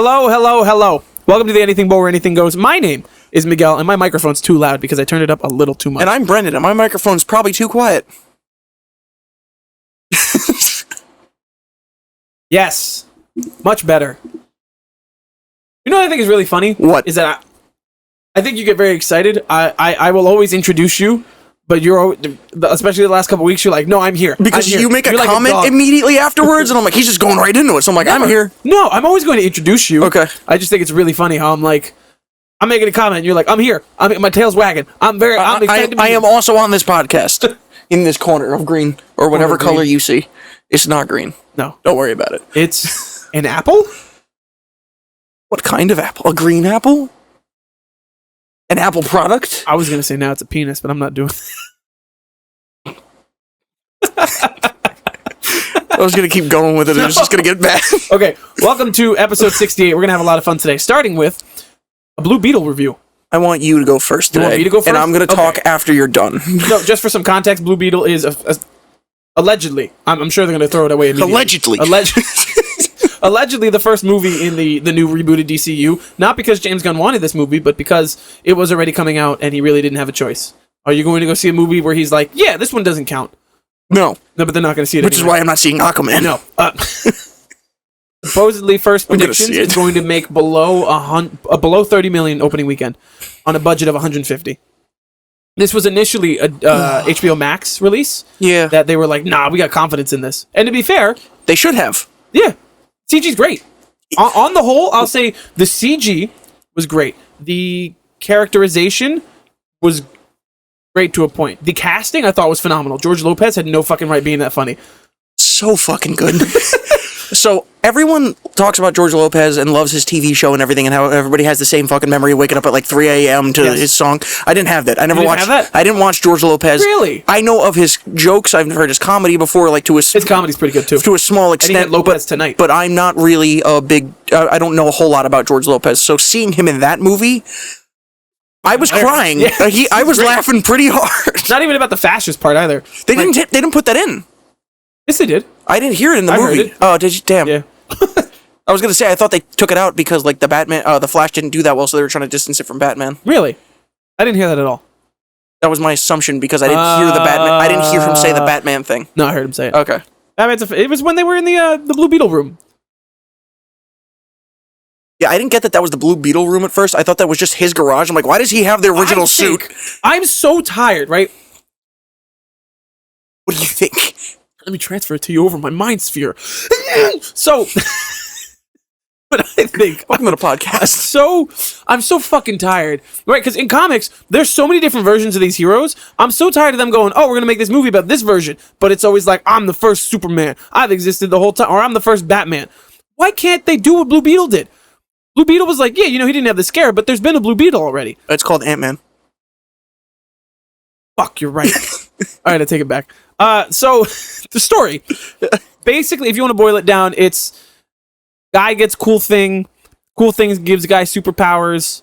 Hello, hello, hello. Welcome to the Anything But Where Anything Goes. My name is Miguel, and my microphone's too loud because I turned it up a little too much. And I'm Brendan, and my microphone's probably too quiet. Yes. Much better. You know what I think is really funny? What? Is that I think you get very excited. I will always introduce you, but especially the last couple weeks, you're like, no, I'm here. Because I'm here. you make a You're comment like immediately afterwards, and I'm like, he's just going right into it. So I'm like, I'm here. No, I'm always going to introduce you. Okay. I just think it's really funny how I'm like, I'm making a comment, and you're like, I'm here. My tail's wagging. I'm excited to be I here. am also on this podcast in this corner of green or whatever color you see. It's not green. No. Don't worry about it. It's an apple? What kind of apple? A green apple? An Apple product? I was going to say now it's a penis, but I'm not doing it. I was going to keep going with it. It was just going to get bad. Okay, welcome to episode 68. We're going to have a lot of fun today, starting with a Blue Beetle review. I want you to go first today. You want me to go first? And I'm going to talk after you're done. So, just for some context, Blue Beetle is allegedly, I'm sure they're going to throw it away immediately. Allegedly the first movie in the new rebooted DCU, not because James Gunn wanted this movie, but because it was already coming out and he really didn't have a choice. Are you going to go see a movie where he's like, yeah, this one doesn't count? No, but they're not going to see it Which is why I'm not seeing Aquaman. No. Supposedly, first predictions is going to make below 30 million opening weekend on a budget of 150. This was initially a HBO Max release. Yeah. That they were like, nah, we got confidence in this. And to be fair, they should have. Yeah. CG's great. On the whole, I'll say the CG was great. The characterization was great to a point. The casting, I thought, was phenomenal. George Lopez had no fucking right being that funny. So fucking good. So everyone talks about George Lopez and loves his TV show and everything, and how everybody has the same fucking memory of waking up at like 3 a.m. to his song. I didn't have that. I didn't watch George Lopez. Really? I know of his jokes. I've heard his comedy before, like to his comedy's pretty good too. To a small extent. And he had Lopez Tonight. But I'm not really a big. I don't know a whole lot about George Lopez. So seeing him in that movie, I was crying. Yeah, I was laughing pretty hard. It's not even about the fascist part either. They didn't put that in. Yes, they did. I didn't hear it in the movie. Heard it. Oh, did you? Damn. Yeah. I was gonna say I thought they took it out because like the Flash didn't do that well, so they were trying to distance it from Batman. Really? I didn't hear that at all. That was my assumption because I didn't hear the Batman. I didn't hear him say the Batman thing. No, I heard him say it. Okay. It was when they were in the Blue Beetle room. Yeah, I didn't get that was the Blue Beetle room at first. I thought that was just his garage. I'm like, why does he have the original suit? I'm so tired, right? What do you think? Let me transfer it to you over my mind sphere. So, but I think welcome to the podcast. I'm so fucking tired, right? Because in comics, there's so many different versions of these heroes. I'm so tired of them going, oh, we're gonna make this movie about this version, but it's always like, I'm the first Superman. I've existed the whole time, or I'm the first Batman. Why can't they do what Blue Beetle did? Blue Beetle was like, yeah, he didn't have the scare, but there's been a Blue Beetle already. It's called Ant-Man. Fuck, you're right. All right, I take it back. So the story, basically, if you want to boil it down, it's guy gets cool things, gives guy superpowers.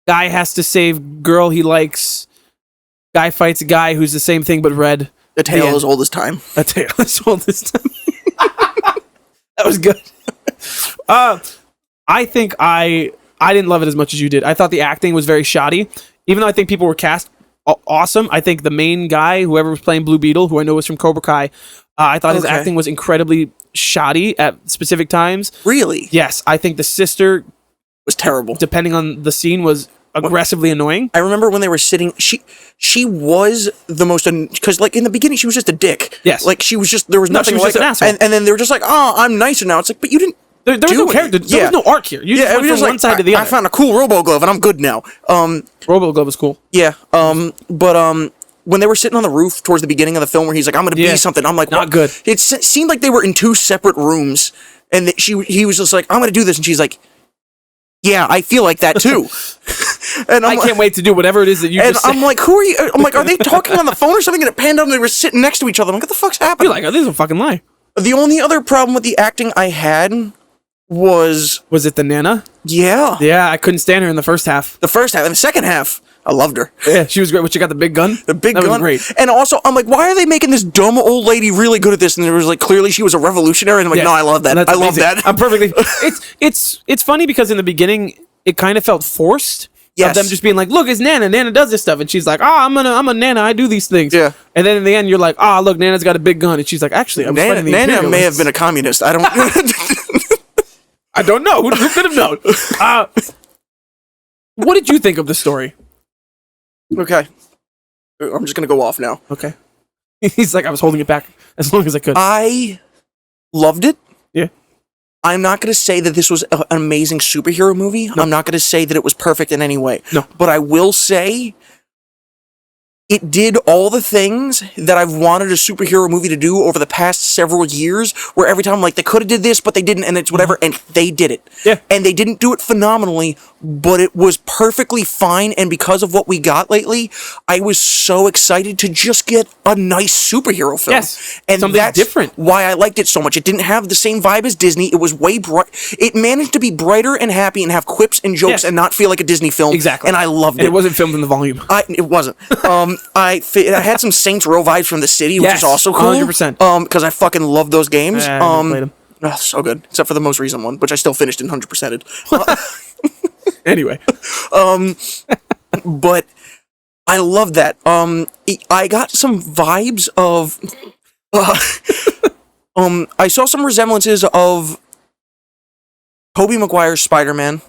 Guy has to save girl he likes. Guy fights a guy who's the same thing but red. A tale as old as time. A tale as old as time. That was good. I think I didn't love it as much as you did. I thought the acting was very shoddy. Even though I think people were cast awesome, I think the main guy, whoever was playing Blue Beetle, who I know was from Cobra Kai, I thought his acting was incredibly shoddy at specific times. Really? Yes, I think the sister was terrible. Depending on the scene, was aggressively annoying. I remember when they were sitting, she was the most, because like in the beginning she was just a dick. Yes. Like she was just, there was nothing like that. And then they were just like, oh, I'm nicer now. It's like, but you didn't. There was no character. There was no arc here. You just went from one side to the other. I found a cool Robo Glove and I'm good now. Robo Glove is cool. Yeah. But when they were sitting on the roof towards the beginning of the film where he's like, I'm going to be something. I'm like, not what? Good. It seemed like they were in two separate rooms and he was just like, I'm going to do this. And she's like, yeah, I feel like that too. And I can't wait to do whatever it is that you just said. I'm like, who are you? I'm like, are they talking on the phone or something? And it panned out and they were sitting next to each other. I'm like, what the fuck's happening? You're like, oh, this is a fucking lie. The only other problem with the acting I had was it the Nana? Yeah. Yeah, I couldn't stand her in the first half. The first half. In the second half, I loved her. Yeah, she was great. But she got the big gun. The big that gun. was great. And also, I'm like, why are they making this dumb old lady really good at this? And it was like, clearly she was a revolutionary. And I'm like, no, I love that. I love that. I'm perfectly. It's funny because in the beginning it kind of felt forced. Yes. Of them just being like, look, it's Nana. Nana does this stuff, and she's like, I'm a Nana. I do these things. Yeah. And then in the end, you're like, look, Nana's got a big gun, and she's like, actually, I'm fighting the Nana may have been a communist. I don't. I don't know. Who could have known? What did you think of the story? Okay. I'm just gonna go off now. Okay. He's like, I was holding it back as long as I could. I loved it. Yeah. I'm not going to say that this was an amazing superhero movie. No. I'm not going to say that it was perfect in any way. No. But I will say it did all the things that I've wanted a superhero movie to do over the past several years, where every time I'm like, they could have did this, but they didn't, and it's whatever, and they did it. Yeah. And they didn't do it phenomenally, but it was perfectly fine, and because of what we got lately, I was so excited to just get a nice superhero film. Yes. And something that's different. Why I liked it so much. It didn't have the same vibe as Disney. It was way bright. It managed to be brighter and happy and have quips and jokes and not feel like a Disney film. Exactly. And I loved it. And it wasn't filmed in the volume. It wasn't. I had some Saints Row vibes from the city, which is also cool. 100%. Because I fucking love those games. I never played 'em. Oh, so good. Except for the most recent one, which I still finished in 100%ed. Anyway. But I love that. I got some vibes of. I saw some resemblances of Tobey Maguire's Spider-Man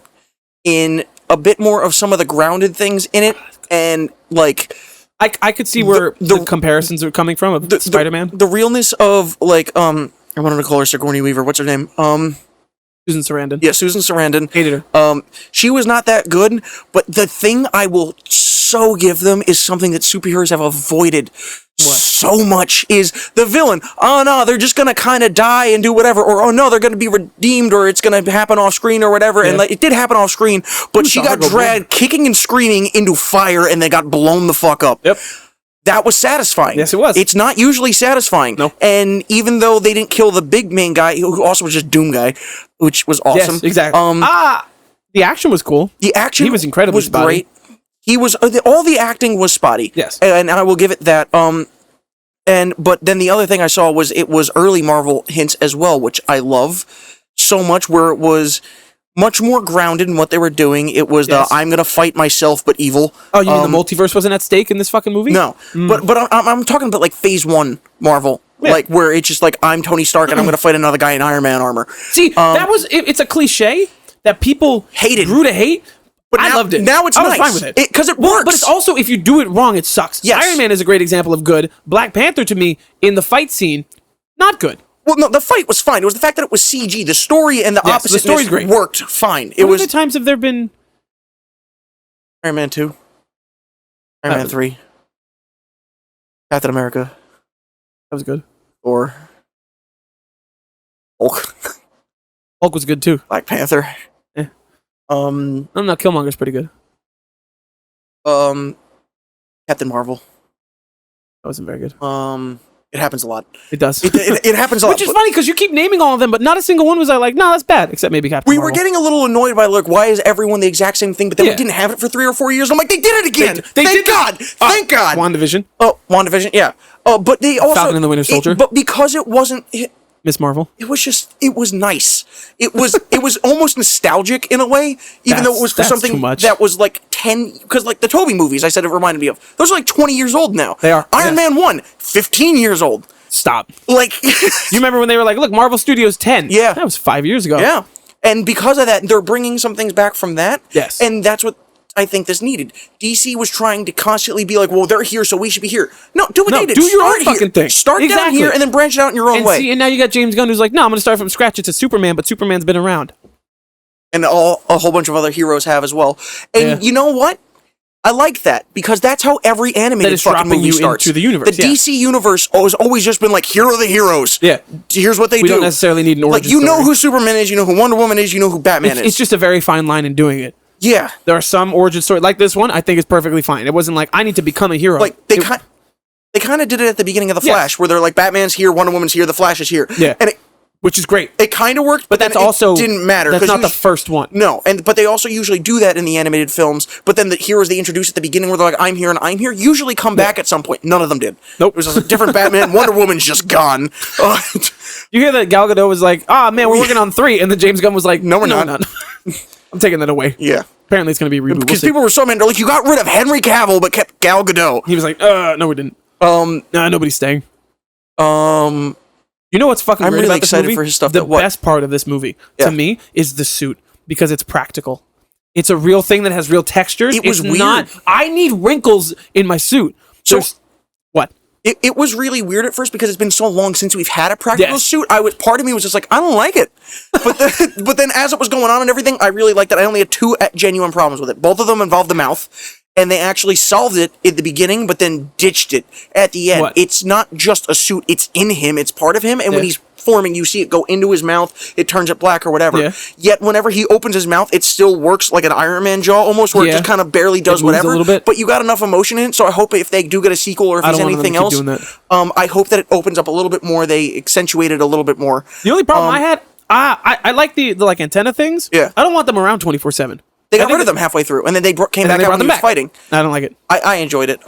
in a bit more of some of the grounded things in it, and like. I could see where the comparisons are coming from of Spider-Man. The realness of, like, I wanted to call her Sigourney Weaver. What's her name? Susan Sarandon. Yeah, Susan Sarandon. Hated her. She was not that good, but the thing I will so give them is something that superheroes have avoided so much is the villain. Oh no, they're just gonna kind of die and do whatever, or oh no, they're gonna be redeemed, or it's gonna happen off screen or whatever. And like, it did happen off screen, but she got dragged kicking and screaming into fire and they got blown the fuck up. Yep. That was satisfying. Yes, it was. It's not usually satisfying. No. And even though they didn't kill the big main guy, who also was just Doom guy, which was awesome. Yes, exactly. The action was cool. The action he was incredibly spotty. Great. He was all the acting was spotty. Yes. And I will give it that. But then the other thing I saw was it was early Marvel hints as well, which I love so much, where it was much more grounded in what they were doing. It was the I'm gonna fight myself but evil. Oh, you mean the multiverse wasn't at stake in this fucking movie? No, but I'm talking about like Phase 1 Marvel, like where it's just like I'm Tony Stark and I'm gonna fight another guy in Iron Man armor. See, that was it's a cliche that people grew to hate. But I loved it. Now it's nice. I was fine with it. Because it works. But it's also, if you do it wrong, it sucks. Yes. Iron Man is a great example of good. Black Panther, to me, in the fight scene, not good. Well, no, the fight was fine. It was the fact that it was CG. The story and the opposite the story's great. Worked fine. How many times have there been... Iron Man 2. Iron Man 3. Captain America. That was good. Or Hulk. Hulk was good, too. Black Panther. No, Killmonger's pretty good. Captain Marvel. That wasn't very good. It happens a lot. It does. It happens a lot. Which is funny because you keep naming all of them, but not a single one was I like, no, that's bad. Except maybe Captain Marvel. We were getting a little annoyed by like, why is everyone the exact same thing? But then we didn't have it for 3 or 4 years. I'm like, they did it again. Thank God. Thank God. WandaVision. Oh, WandaVision. Yeah. But they also Falcon and the Winter Soldier. But because it wasn't. Miss Marvel. It was nice. It was almost nostalgic in a way, even though it was for something that was like 10, because like the Tobey movies, I said it reminded me of. Those are like 20 years old now. They are. Iron Man 1, 15 years old. Stop. Like, you remember when they were like, look, Marvel Studios 10. Yeah. That was 5 years ago. Yeah. And because of that, they're bringing some things back from that. Yes. And that's what I think this needed. DC was trying to constantly be like, well, they're here, so we should be here. No, do what they did. Do your own fucking thing. Start down here and then branch it out in your own way. See, and now you got James Gunn who's like, no, I'm going to start from scratch. It's a Superman, but Superman's been around. And a whole bunch of other heroes have as well. And you know what? I like that, because that's how every animated fucking movie starts. Into the universe. The DC universe has always just been like, here are the heroes. Yeah. Here's what they do. We don't necessarily need an origin story. Know who Superman is, you know who Wonder Woman is, you know who Batman is. It's just a very fine line in doing it. Yeah. There are some origin stories, like this one, I think is perfectly fine. It wasn't like, I need to become a hero. Like, they kind of did it at the beginning of The Flash, where they're like, Batman's here, Wonder Woman's here, The Flash is here. Yeah. And which is great. It kind of worked, but that's then also it didn't matter. That's not the first one. No, but they also usually do that in the animated films. But then the heroes they introduce at the beginning, where they're like, "I'm here" and "I'm here," usually come back at some point. None of them did. Nope. It was just a different Batman. Wonder Woman's just gone. You hear that Gal Gadot was like, "Ah, man, we're working on 3," and then James Gunn was like, "No, we're not." I'm taking that away. Yeah. Apparently, it's going to be a reboot. Because people were so mad. They're like, "You got rid of Henry Cavill, but kept Gal Gadot." He was like, "No, we didn't. Nah, nobody's staying." You know what's fucking I'm great really about this excited movie? for his stuff. The best part of this movie, to me, is the suit. Because it's practical. It's a real thing that has real textures. It was weird. Not, I need wrinkles in my suit. What? It was really weird at first because it's been so long since we've had a practical suit. Part of me was just like, I don't like it. But then as it was going on and everything, I really liked it. I only had 2 genuine problems with it. Both of them involved the mouth. And they actually solved it at the beginning, but then ditched it at the end. What? It's not just a suit. It's in him. It's part of him. And when he's forming, you see it go into his mouth. It turns it black or whatever. Yeah. Yet whenever he opens his mouth, it still works like an Iron Man jaw almost, where it just kind of barely does whatever. A little bit. But you got enough emotion in it, so I hope if they do get a sequel or if there's anything else, I hope that it opens up a little bit more. They accentuate it a little bit more. The only problem I had, I like the like antenna things. Yeah. I don't want them around 24/7. They got rid of them halfway through, and then they came back out when he was fighting. I don't like it. I enjoyed it,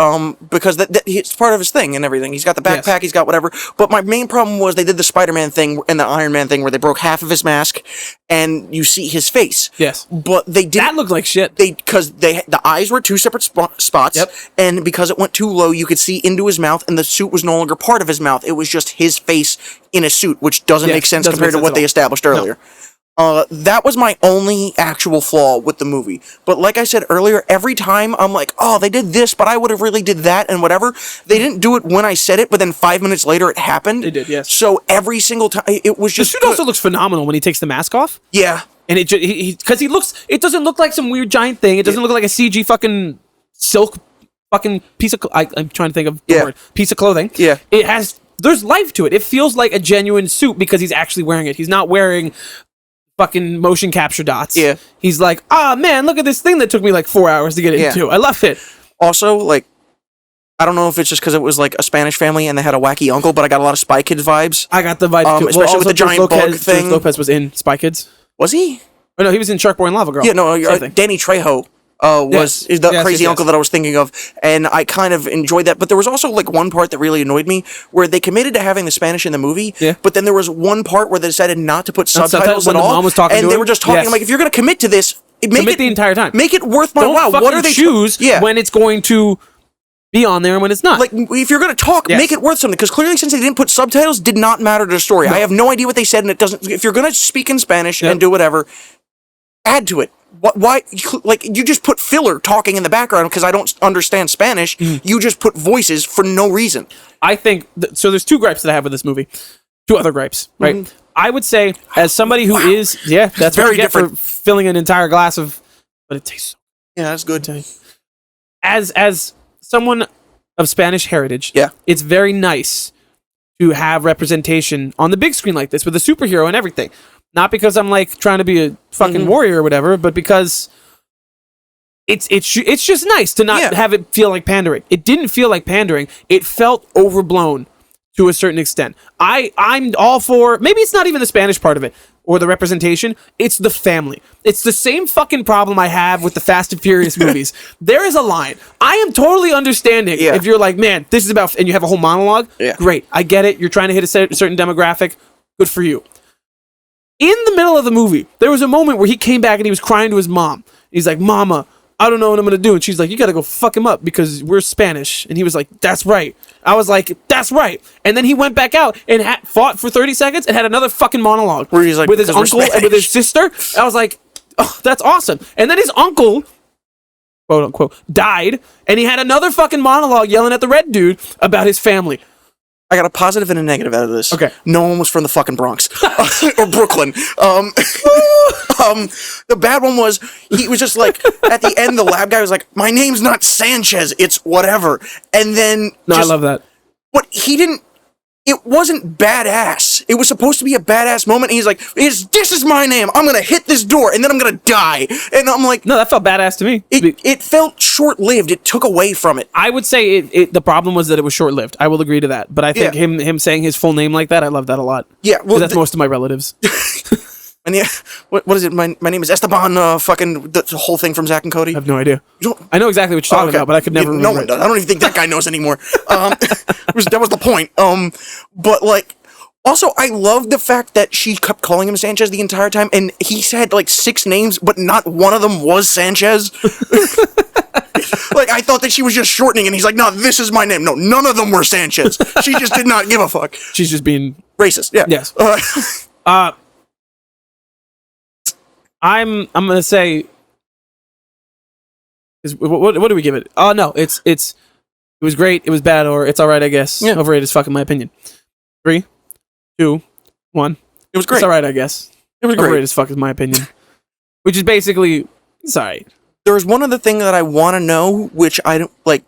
because it's part of his thing and everything. He's got the backpack, he's got whatever. But my main problem was they did the Spider-Man thing and the Iron Man thing where they broke half of his mask, and you see his face. Yes. But they didn't. That looked like shit. Because the eyes were 2 separate spots, and because it went too low, you could see into his mouth, and the suit was no longer part of his mouth. It was just his face in a suit, which doesn't make sense compared to what they established earlier. No. That was my only actual flaw with the movie. But like I said earlier, every time I'm like, oh, they did this, but I would have really did that and whatever. They didn't do it when I said it, but then 5 minutes later it happened. They did, yes. So every single time, it was just the suit also looks phenomenal when he takes the mask off. Yeah. And because it doesn't look like some weird giant thing. It doesn't look like a CG fucking silk fucking piece of, I'm trying to think of the word, piece of clothing. Yeah. There's life to it. It feels like a genuine suit because he's actually wearing it. He's not wearing fucking motion capture dots. Yeah. He's like, man, look at this thing that took me like 4 hours to get into. I love it. Also, like, I don't know if it's just because it was like a Spanish family and they had a wacky uncle, but I got a lot of Spy Kids vibes. I got the vibes too. Especially with the giant bug thing. Lopez was in Spy Kids. Was he? Oh no, he was in Shark Boy and Lava Girl. Yeah, no, Danny Trejo was the crazy uncle that I was thinking of, and I kind of enjoyed that. But there was also like one part that really annoyed me, where they committed to having the Spanish in the movie, but then there was one part where they decided not to put subtitles at all, mom was talking and they were just talking. I'm like, if you're going to commit to this, make it the entire time. Make it worth my while. What are they choose when it's going to be on there and when it's not? Like, if you're going to talk, make it worth something. Because clearly, since they didn't put subtitles, did not matter to the story. I have no idea what they said, and it doesn't. If you're going to speak in Spanish and do whatever, add to it. Why? Like, you just put filler talking in the background because I don't understand Spanish. You just put voices for no reason. I think so. There's 2 gripes that I have with this movie. 2 other gripes, right? I would say, as somebody who is, that's very different for filling an entire glass of, but it tastes. Yeah, that's good. As someone of Spanish heritage, it's very nice to have representation on the big screen like this with a superhero and everything. Not because I'm like trying to be a fucking warrior or whatever, but because it's just nice to not have it feel like pandering. It didn't feel like pandering. It felt overblown to a certain extent. I'm all for, maybe it's not even the Spanish part of it or the representation. It's the family. It's the same fucking problem I have with the Fast and Furious movies. There is a line. I am totally understanding if you're like, man, this is about, and you have a whole monologue. Great. I get it. You're trying to hit a certain demographic. Good for you. In the middle of the movie, there was a moment where he came back and he was crying to his mom. He's like, Mama, I don't know what I'm going to do. And she's like, you got to go fuck him up because we're Spanish. And he was like, that's right. I was like, that's right. And then he went back out and fought for 30 seconds and had another fucking monologue where he's like, with his uncle and with his sister. I was like, oh, that's awesome. And then his uncle, quote unquote, died. And he had another fucking monologue yelling at the red dude about his family. I got a positive and a negative out of this. Okay. No one was from the fucking Bronx or Brooklyn. The bad one was he was just like at the end the lab guy was like, my name's not Sanchez, it's whatever. And then I love that. But he didn't it wasn't badass. It was supposed to be a badass moment. And he's like, this is my name. I'm going to hit this door and then I'm going to die. And I'm like... No, that felt badass to me. It felt short-lived. It took away from it. I would say the problem was that it was short-lived. I will agree to that. But I think him saying his full name like that, I love that a lot. Yeah. Well, that's most of my relatives. And yeah, what is it? My name is Esteban, fucking, the whole thing from Zack and Cody. I have no idea. I know exactly what you're talking about, but I could never remember. No one does. I don't even think that guy knows anymore. That was the point. But like, also, I love the fact that she kept calling him Sanchez the entire time, and he had like 6 names, but not one of them was Sanchez. Like, I thought that she was just shortening, and he's like, no, this is my name. No, none of them were Sanchez. She just did not give a fuck. She's just being... racist, yeah. Yes. I'm gonna say, what do we give it? Oh no, it was great, it was bad, or it's all right, I guess. Yeah. Overrated is fucking my opinion. 3, 2, 1. It was great. It's all right, I guess. It was great. Overrated as fuck is my opinion. Which is basically, it's all right. There's one other thing that I want to know, which I don't like.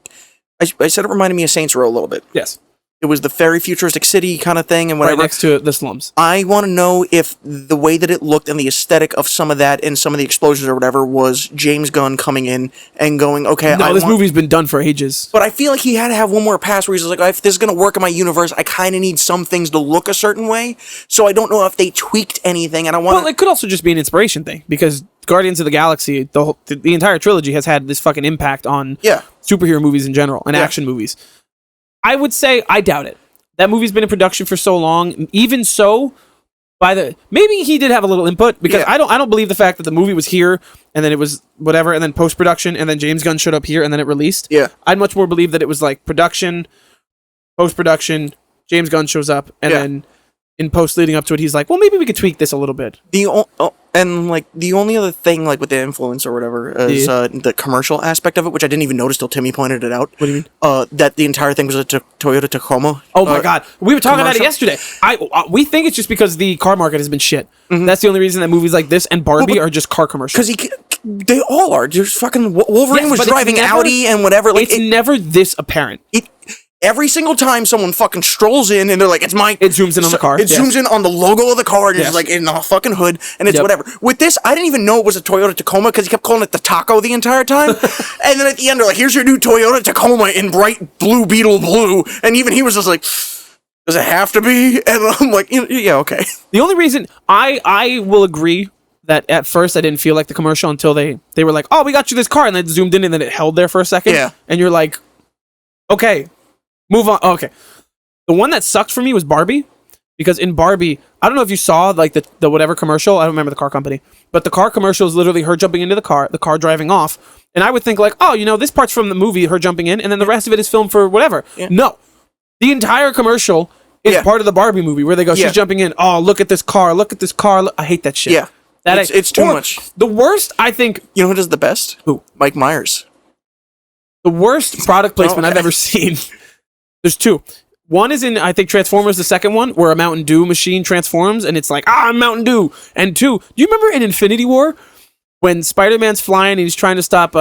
I said it reminded me of Saints Row a little bit. Yes. It was the very futuristic city kind of thing and whatever. Right next to the slums. I want to know if the way that it looked and the aesthetic of some of that and some of the explosions or whatever was James Gunn coming in and going, okay, no, this movie's been done for ages. But I feel like he had to have one more pass where he's like, if this is going to work in my universe, I kind of need some things to look a certain way. So I don't know if they tweaked anything, and I want. Well, it could also just be an inspiration thing, because Guardians of the Galaxy, the entire trilogy has had this fucking impact on superhero movies in general and action movies. I would say I doubt it. That movie's been in production for so long. Even so, maybe he did have a little input, because I don't believe the fact that the movie was here and then it was whatever, and then post-production, and then James Gunn showed up here and then it released. Yeah. I'd much more believe that it was like production, post-production, James Gunn shows up, and then in post leading up to it, he's like, well, maybe we could tweak this a little bit. And like the only other thing, like with the influence or whatever, is the commercial aspect of it, which I didn't even notice till Timmy pointed it out. What do you mean? That the entire thing was a Toyota Tacoma. Oh my god, we were talking about it yesterday. We think it's just because the car market has been shit. Mm-hmm. That's the only reason that movies like this and Barbie are just car commercials. Because they all are. Just fucking Wolverine was driving Audi and whatever. Like, it's never this apparent. Every single time someone fucking strolls in and they're like, it's my... It zooms in on the car. It zooms in on the logo of the car and it's like in the fucking hood and it's whatever. With this, I didn't even know it was a Toyota Tacoma because he kept calling it the Taco the entire time. And then at the end, they're like, here's your new Toyota Tacoma in bright blue Beetle blue. And even he was just like, does it have to be? And I'm like, yeah, okay. The only reason I will agree that at first I didn't feel like the commercial until they were like, oh, we got you this car. And then it zoomed in and then it held there for a second. Yeah. And you're like, okay. Move on. Okay. The one that sucked for me was Barbie, because in Barbie, I don't know if you saw like the whatever commercial. I don't remember the car company, but the car commercial is literally her jumping into the car driving off. And I would think like, oh, this part's from the movie, her jumping in, and then the rest of it is filmed for whatever. Yeah. No. The entire commercial is part of the Barbie movie where they go, she's jumping in. Oh, look at this car. Look at this car. I hate that shit. Yeah. It's too much. The worst, I think. You know who does the best? Who? Mike Myers. The worst product placement I've ever seen. There's 2. One is in, I think, Transformers, the second one, where a Mountain Dew machine transforms, and it's like, I'm Mountain Dew. And 2, do you remember in Infinity War, when Spider-Man's flying and he's trying to stop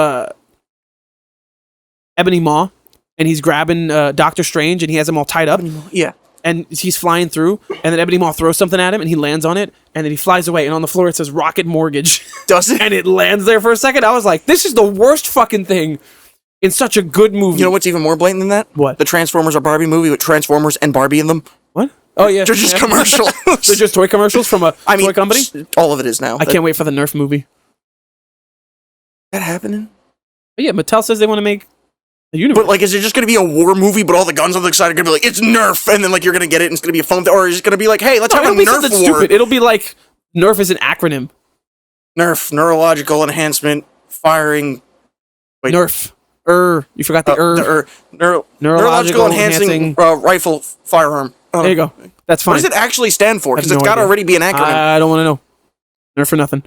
Ebony Maw, and he's grabbing Doctor Strange, and he has him all tied up? Yeah. And he's flying through, and then Ebony Maw throws something at him, and he lands on it, and then he flies away, and on the floor it says Rocket Mortgage. Does it? And it lands there for a second. I was like, this is the worst fucking thing. It's such a good movie. You know what's even more blatant than that? What? The Transformers or Barbie movie with Transformers and Barbie in them. What? Oh, yeah. They're just commercials. They're just toy commercials from a toy company? All of it is now. I can't wait for the Nerf movie. That happening? But yeah, Mattel says they want to make a universe. But, like, is it just going to be a war movie, but all the guns on the side are going to be like, it's Nerf, and then, like, you're going to get it, and it's going to be a phone, or is it going to be like, hey, let's have a Nerf war? Stupid. It'll be like, Nerf is an acronym. Nerf, Neurological Enhancement, Firing... Wait. Nerf. You forgot the Neurological Enhancing Rifle Firearm. There you go. That's fine. What does it actually stand for? Because it's got to already be an acronym. I don't want to know. Nerf for nothing.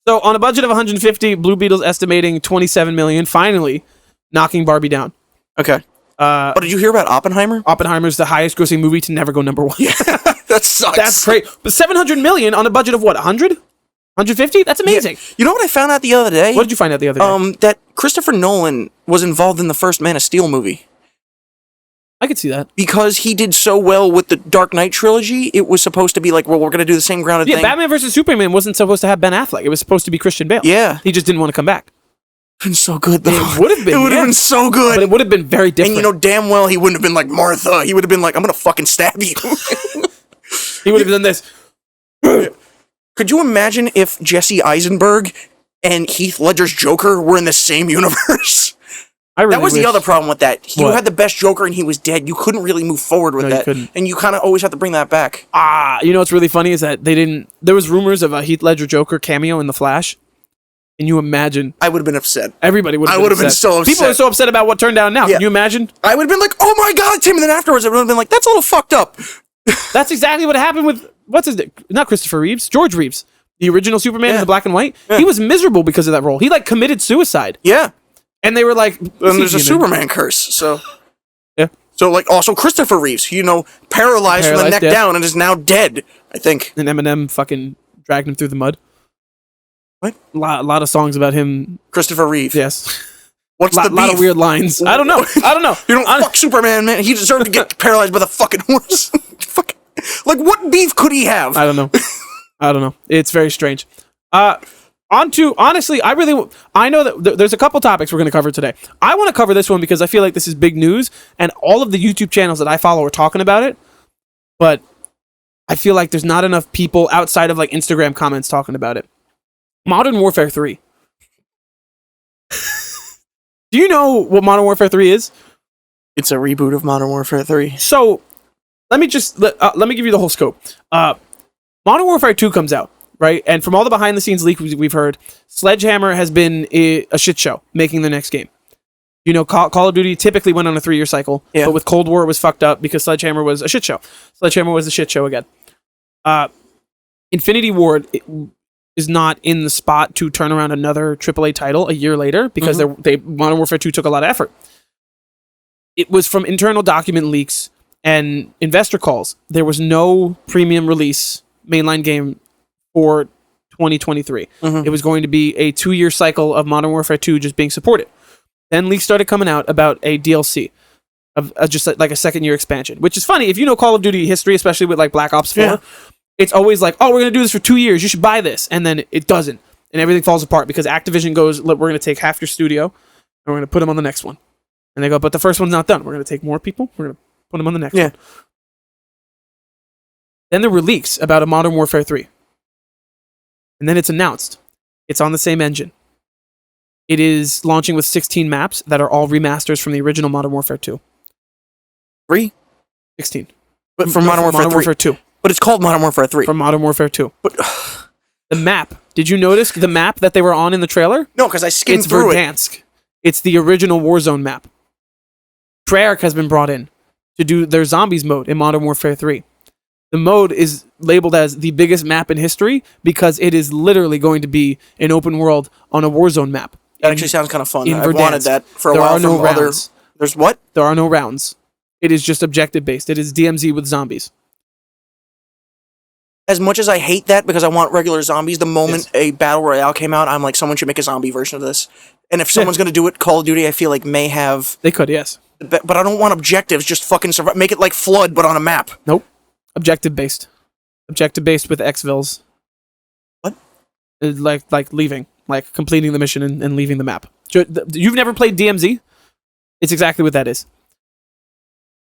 So, on a budget of 150, Blue Beetle's estimating 27 million, finally knocking Barbie down. Okay. But did you hear about Oppenheimer? Oppenheimer's the highest grossing movie to never go number 1. Yeah, that sucks. That's great. But 700 million on a budget of what, 100? 150? That's amazing. Yeah. You know what I found out the other day? What did you find out the other day? That Christopher Nolan was involved in the first Man of Steel movie. I could see that. Because he did so well with the Dark Knight trilogy, it was supposed to be like, well, we're going to do the same grounded thing. Batman vs. Superman wasn't supposed to have Ben Affleck. It was supposed to be Christian Bale. Yeah. He just didn't want to come back. Been so good, though. It would have been. It would have been so good. But it would have been very different. And damn well he wouldn't have been like Martha. He would have been like, I'm going to fucking stab you. He would have done this. Could you imagine if Jesse Eisenberg and Heath Ledger's Joker were in the same universe? That was the other problem with that. You had the best Joker and he was dead. You couldn't really move forward with that. You couldn't. And you kind of always have to bring that back. You know what's really funny is that they didn't... There was rumors of a Heath Ledger Joker cameo in The Flash. Can you imagine? I would have been upset. Everybody would have been upset. I would have been so upset. People are so upset about what turned out now. Yeah. Can you imagine? I would have been like, oh my God, Tim. And then afterwards, I would have been like, that's a little fucked up. That's exactly what happened with... What's his name? Not Christopher Reeves. George Reeves. The original Superman in the black and white. Yeah. He was miserable because of that role. He, committed suicide. Yeah. And they were like... And there's a Superman curse, so... Yeah. So, also Christopher Reeves, paralyzed from the neck down and is now dead, I think. And Eminem fucking dragged him through the mud. What? A lot of songs about him. Christopher Reeve. Yes. What's the beef? A lot of weird lines. I don't know. You don't fuck Superman, man. He deserved to get paralyzed by the fucking horse. What beef could he have? I don't know. It's very strange. Honestly, I know that there's a couple topics we're going to cover today. I want to cover this one because I feel like this is big news, and all of the YouTube channels that I follow are talking about it, but I feel like there's not enough people outside of Instagram comments talking about it. Modern Warfare 3. Do you know what Modern Warfare 3 is? It's a reboot of Modern Warfare 3. So, let me give you the whole scope. Modern Warfare 2 comes out, right? And from all the behind-the-scenes leaks we've heard, Sledgehammer has been a shit show making the next game. Call of Duty typically went on a 3-year cycle, but with Cold War it was fucked up because Sledgehammer was a shit show. Sledgehammer was a shit show again. Infinity Ward is not in the spot to turn around another AAA title a year later because Modern Warfare 2 took a lot of effort. It was from internal document leaks and investor calls. There was no premium release mainline game for 2023. It was going to be a 2-year cycle of Modern Warfare 2 just being supported. Then leaks started coming out about a DLC of just like a second-year expansion, which is funny. If you know Call of Duty history, especially with Black Ops 4, it's always like, oh, we're going to do this for 2 years. You should buy this. And then it doesn't. And everything falls apart because Activision goes, look, we're going to take half your studio and we're going to put them on the next one. And they go, but the first one's not done. We're going to take more people. We're going to put them on the next one. Then there were leaks about a Modern Warfare 3. And then it's announced. It's on the same engine. It is launching with 16 maps that are all remasters from the original Modern Warfare 2. 16. But from Modern Warfare 2. But it's called Modern Warfare 3. From Modern Warfare 2. But the map. Did you notice the map that they were on in the trailer? No, because I skimmed through Verdansk. It's the original Warzone map. Treyarch has been brought in to do their zombies mode in Modern Warfare 3. The mode is labeled as the biggest map in history because it is literally going to be an open world on a Warzone map. That actually sounds kind of fun. I've wanted that for a while. There are no rounds. There's what? There are no rounds. It is just objective based. It is DMZ with zombies. As much as I hate that because I want regular zombies, the moment a Battle Royale came out, I'm like, someone should make a zombie version of this. And if someone's going to do it, Call of Duty, I feel like may have... They could, yes. But I don't want objectives, just fucking survive. Make it like Flood, but on a map. Nope. Objective based. Objective based with exfils. What? Like leaving. Like completing the mission and leaving the map. You've never played DMZ? It's exactly what that is.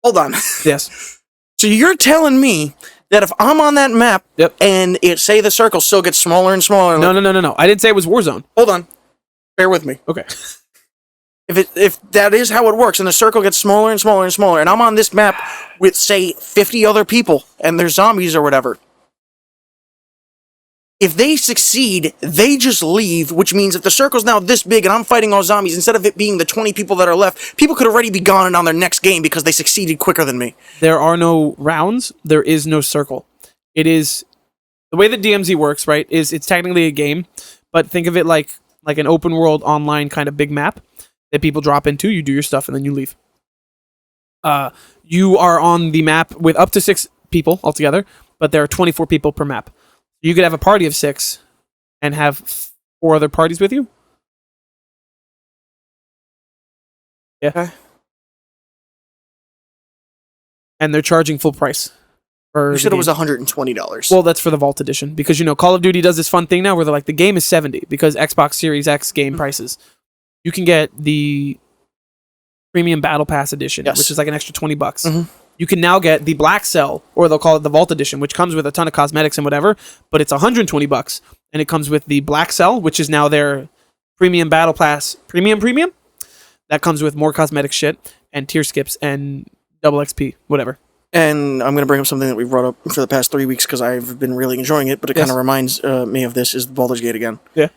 Hold on. Yes. So you're telling me that if I'm on that map and say the circle still gets smaller and smaller... No. I didn't say it was Warzone. Hold on. Bear with me. Okay. If that is how it works and the circle gets smaller and smaller and smaller and I'm on this map with, say, 50 other people and they're zombies or whatever... If they succeed, they just leave, which means if the circle's now this big and I'm fighting all zombies, instead of it being the 20 people that are left, people could already be gone and on their next game because they succeeded quicker than me. There are no rounds. There is no circle. It is... The way that DMZ works, right, is it's technically a game, but think of it like an open world online kind of big map that people drop into, you do your stuff, and then you leave. You are on the map with up to 6 people altogether, but there are 24 people per map. You could have a party of 6 and have 4 other parties with you. Yeah. Okay. and they're charging full price. You said it was $120. Well, that's for the Vault Edition, because Call of Duty does this fun thing now where they're like, the game is $70 because Xbox Series X game prices. You can get the Premium Battle Pass Edition, which is like an extra $20. Mm-hmm. You can now get the Black Cell, or they'll call it the Vault Edition, which comes with a ton of cosmetics and whatever, but it's $120, and it comes with the Black Cell, which is now their Premium Battle Pass Premium. That comes with more cosmetic shit and tier skips and double XP, whatever. And I'm going to bring up something that we've brought up for the past 3 weeks because I've been really enjoying it, but it kind of reminds me of this, is Baldur's Gate again. Yeah.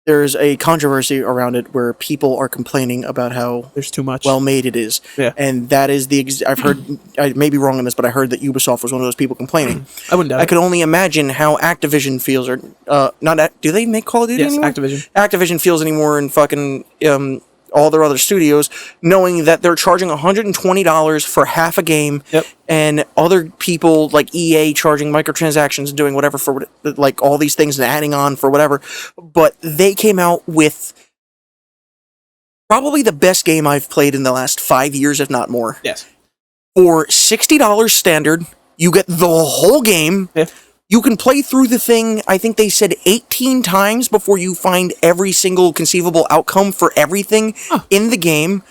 There's a controversy around it where people are complaining about how there's too much well-made it is. Yeah. And that is I've heard, I may be wrong on this, but I heard that Ubisoft was one of those people complaining. I wouldn't doubt I could only imagine how Activision feels, or do they make Call of Duty anymore? Yes, Activision feels anymore in fucking all their other studios, knowing that they're charging $120 for half a game, and other people like EA charging microtransactions and doing whatever for like all these things and adding on for whatever. But they came out with probably the best game I've played in the last 5 years, if not more. Yes. For $60 standard, you get the whole game. Yeah. You can play through the thing, I think they said 18 times before you find every single conceivable outcome for everything in the game.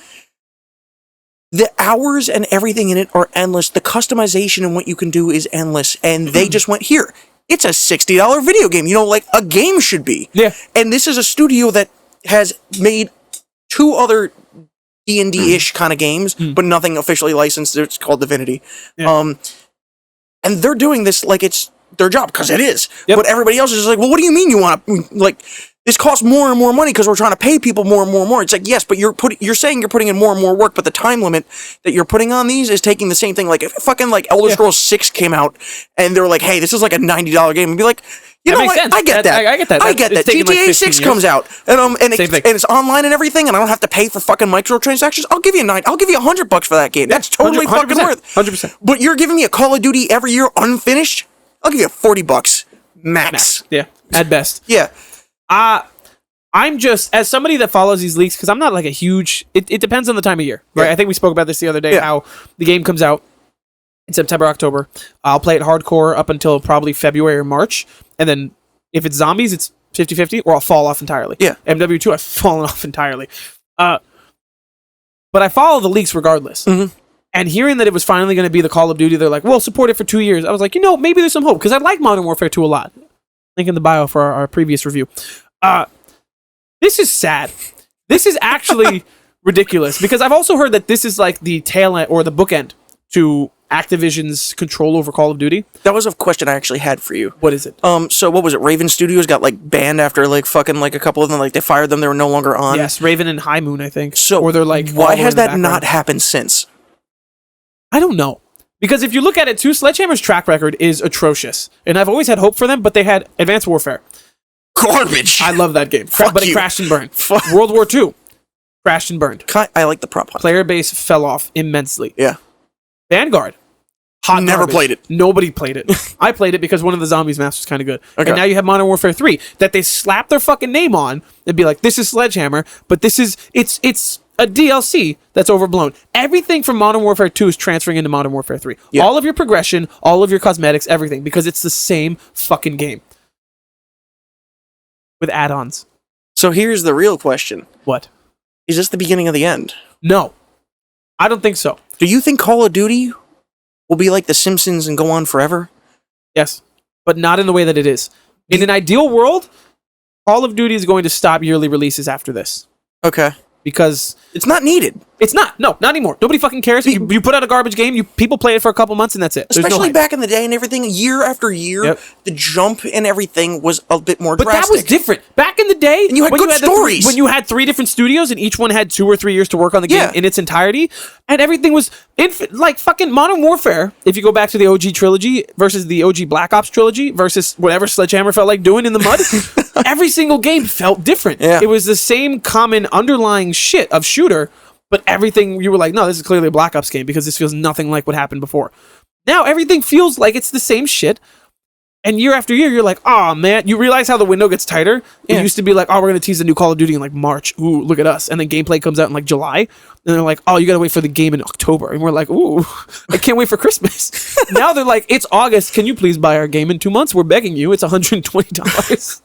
The hours and everything in it are endless. The customization and what you can do is endless. And they just went, here, it's a $60 video game. Like a game should be. Yeah. And this is a studio that has made 2 other D&D-ish kind of games, but nothing officially licensed. It's called Divinity. Yeah. And they're doing this like it's their job, because it is. Yep. But everybody else is just like, well, what do you mean you want to, like, this costs more and more money because we're trying to pay people more and more and more. It's like, yes, but you're saying you're putting in more and more work, but the time limit that you're putting on these is taking the same thing. Like, if fucking like Elder Scrolls 6 came out and they were like, hey, this is like a $90 game, and be like, you know what? Sense. I get that. I get that. I get that. GTA like 6 comes out and it's online and everything, and I don't have to pay for fucking microtransactions. I'll give you $100 for that game. That's totally 100%, fucking worth. 100%. But you're giving me a Call of Duty every year unfinished? I'll give you $40 max. Yeah, at best. Yeah. I'm just, as somebody that follows these leaks, because I'm not like a huge, it depends on the time of year, right? Yeah. I think we spoke about this the other day, how the game comes out in September, October. I'll play it hardcore up until probably February or March, and then if it's zombies, it's 50-50, or I'll fall off entirely. Yeah. MW2, I've fallen off entirely. But I follow the leaks regardless. Mm-hmm. And hearing that it was finally going to be the Call of Duty, they're like, well, support it for 2 years. I was like, maybe there's some hope, because I like Modern Warfare 2 a lot. Link in the bio for our previous review. This is sad. This is actually ridiculous, because I've also heard that this is like the tail end, or the bookend, to Activision's control over Call of Duty. That was a question I actually had for you. What is it? So what was it? Raven Studios got like banned after like fucking like a couple of them, like they fired them, they were no longer on. Yes, Raven and High Moon, I think. So or they're like, why has that not happened since? I don't know. Because if you look at it too, Sledgehammer's track record is atrocious. And I've always had hope for them, but they had Advanced Warfare. Garbage. I love that game. But it crashed and burned. World War II. Crashed and burned. I like the prop hunt. Player base fell off immensely. Yeah. Vanguard. Hot Never garbage. played it. Nobody played it. I played it because one of the zombies maps was kind of good. Okay. And now you have Modern Warfare 3 that they slap their fucking name on and be like, this is Sledgehammer, but this is, it's a DLC that's overblown. Everything from Modern Warfare 2 is transferring into Modern Warfare 3. Yeah. All of your progression, all of your cosmetics, everything, because it's the same fucking game. With add-ons. So here's the real question. What? Is this the beginning of the end? No. I don't think so. Do you think Call of Duty will be like The Simpsons and go on forever? Yes. But not in the way that it is. In an ideal world, Call of Duty is going to stop yearly releases after this. Okay. Because it's not needed. It's not. No, not anymore. Nobody fucking cares. You put out a garbage game, people play it for a couple months, and that's it. Especially back in the day and everything, year after year, the jump and everything was a bit more drastic. But that was different. Back in the day, and you had good stories. When you had 3 different studios, and each one had 2 or 3 years to work on the game in its entirety, and everything was like fucking Modern Warfare. If you go back to the OG trilogy versus the OG Black Ops trilogy versus whatever Sledgehammer felt like doing in the mud, every single game felt different. Yeah. It was the same common underlying shit of shooter, but everything, you were like, no, this is clearly a Black Ops game because this feels nothing like what happened before. Now everything feels like it's the same shit, And year after year, you're like, oh man, you realize how the window gets tighter? It used to be like, oh, we're going to tease the new Call of Duty in like March. Ooh, look at us. And then gameplay comes out in like July. And they're like, oh, you got to wait for the game in October. And we're like, ooh, I can't wait for Christmas. Now they're like, it's August. Can you please buy our game in 2 months? We're begging you. It's $120.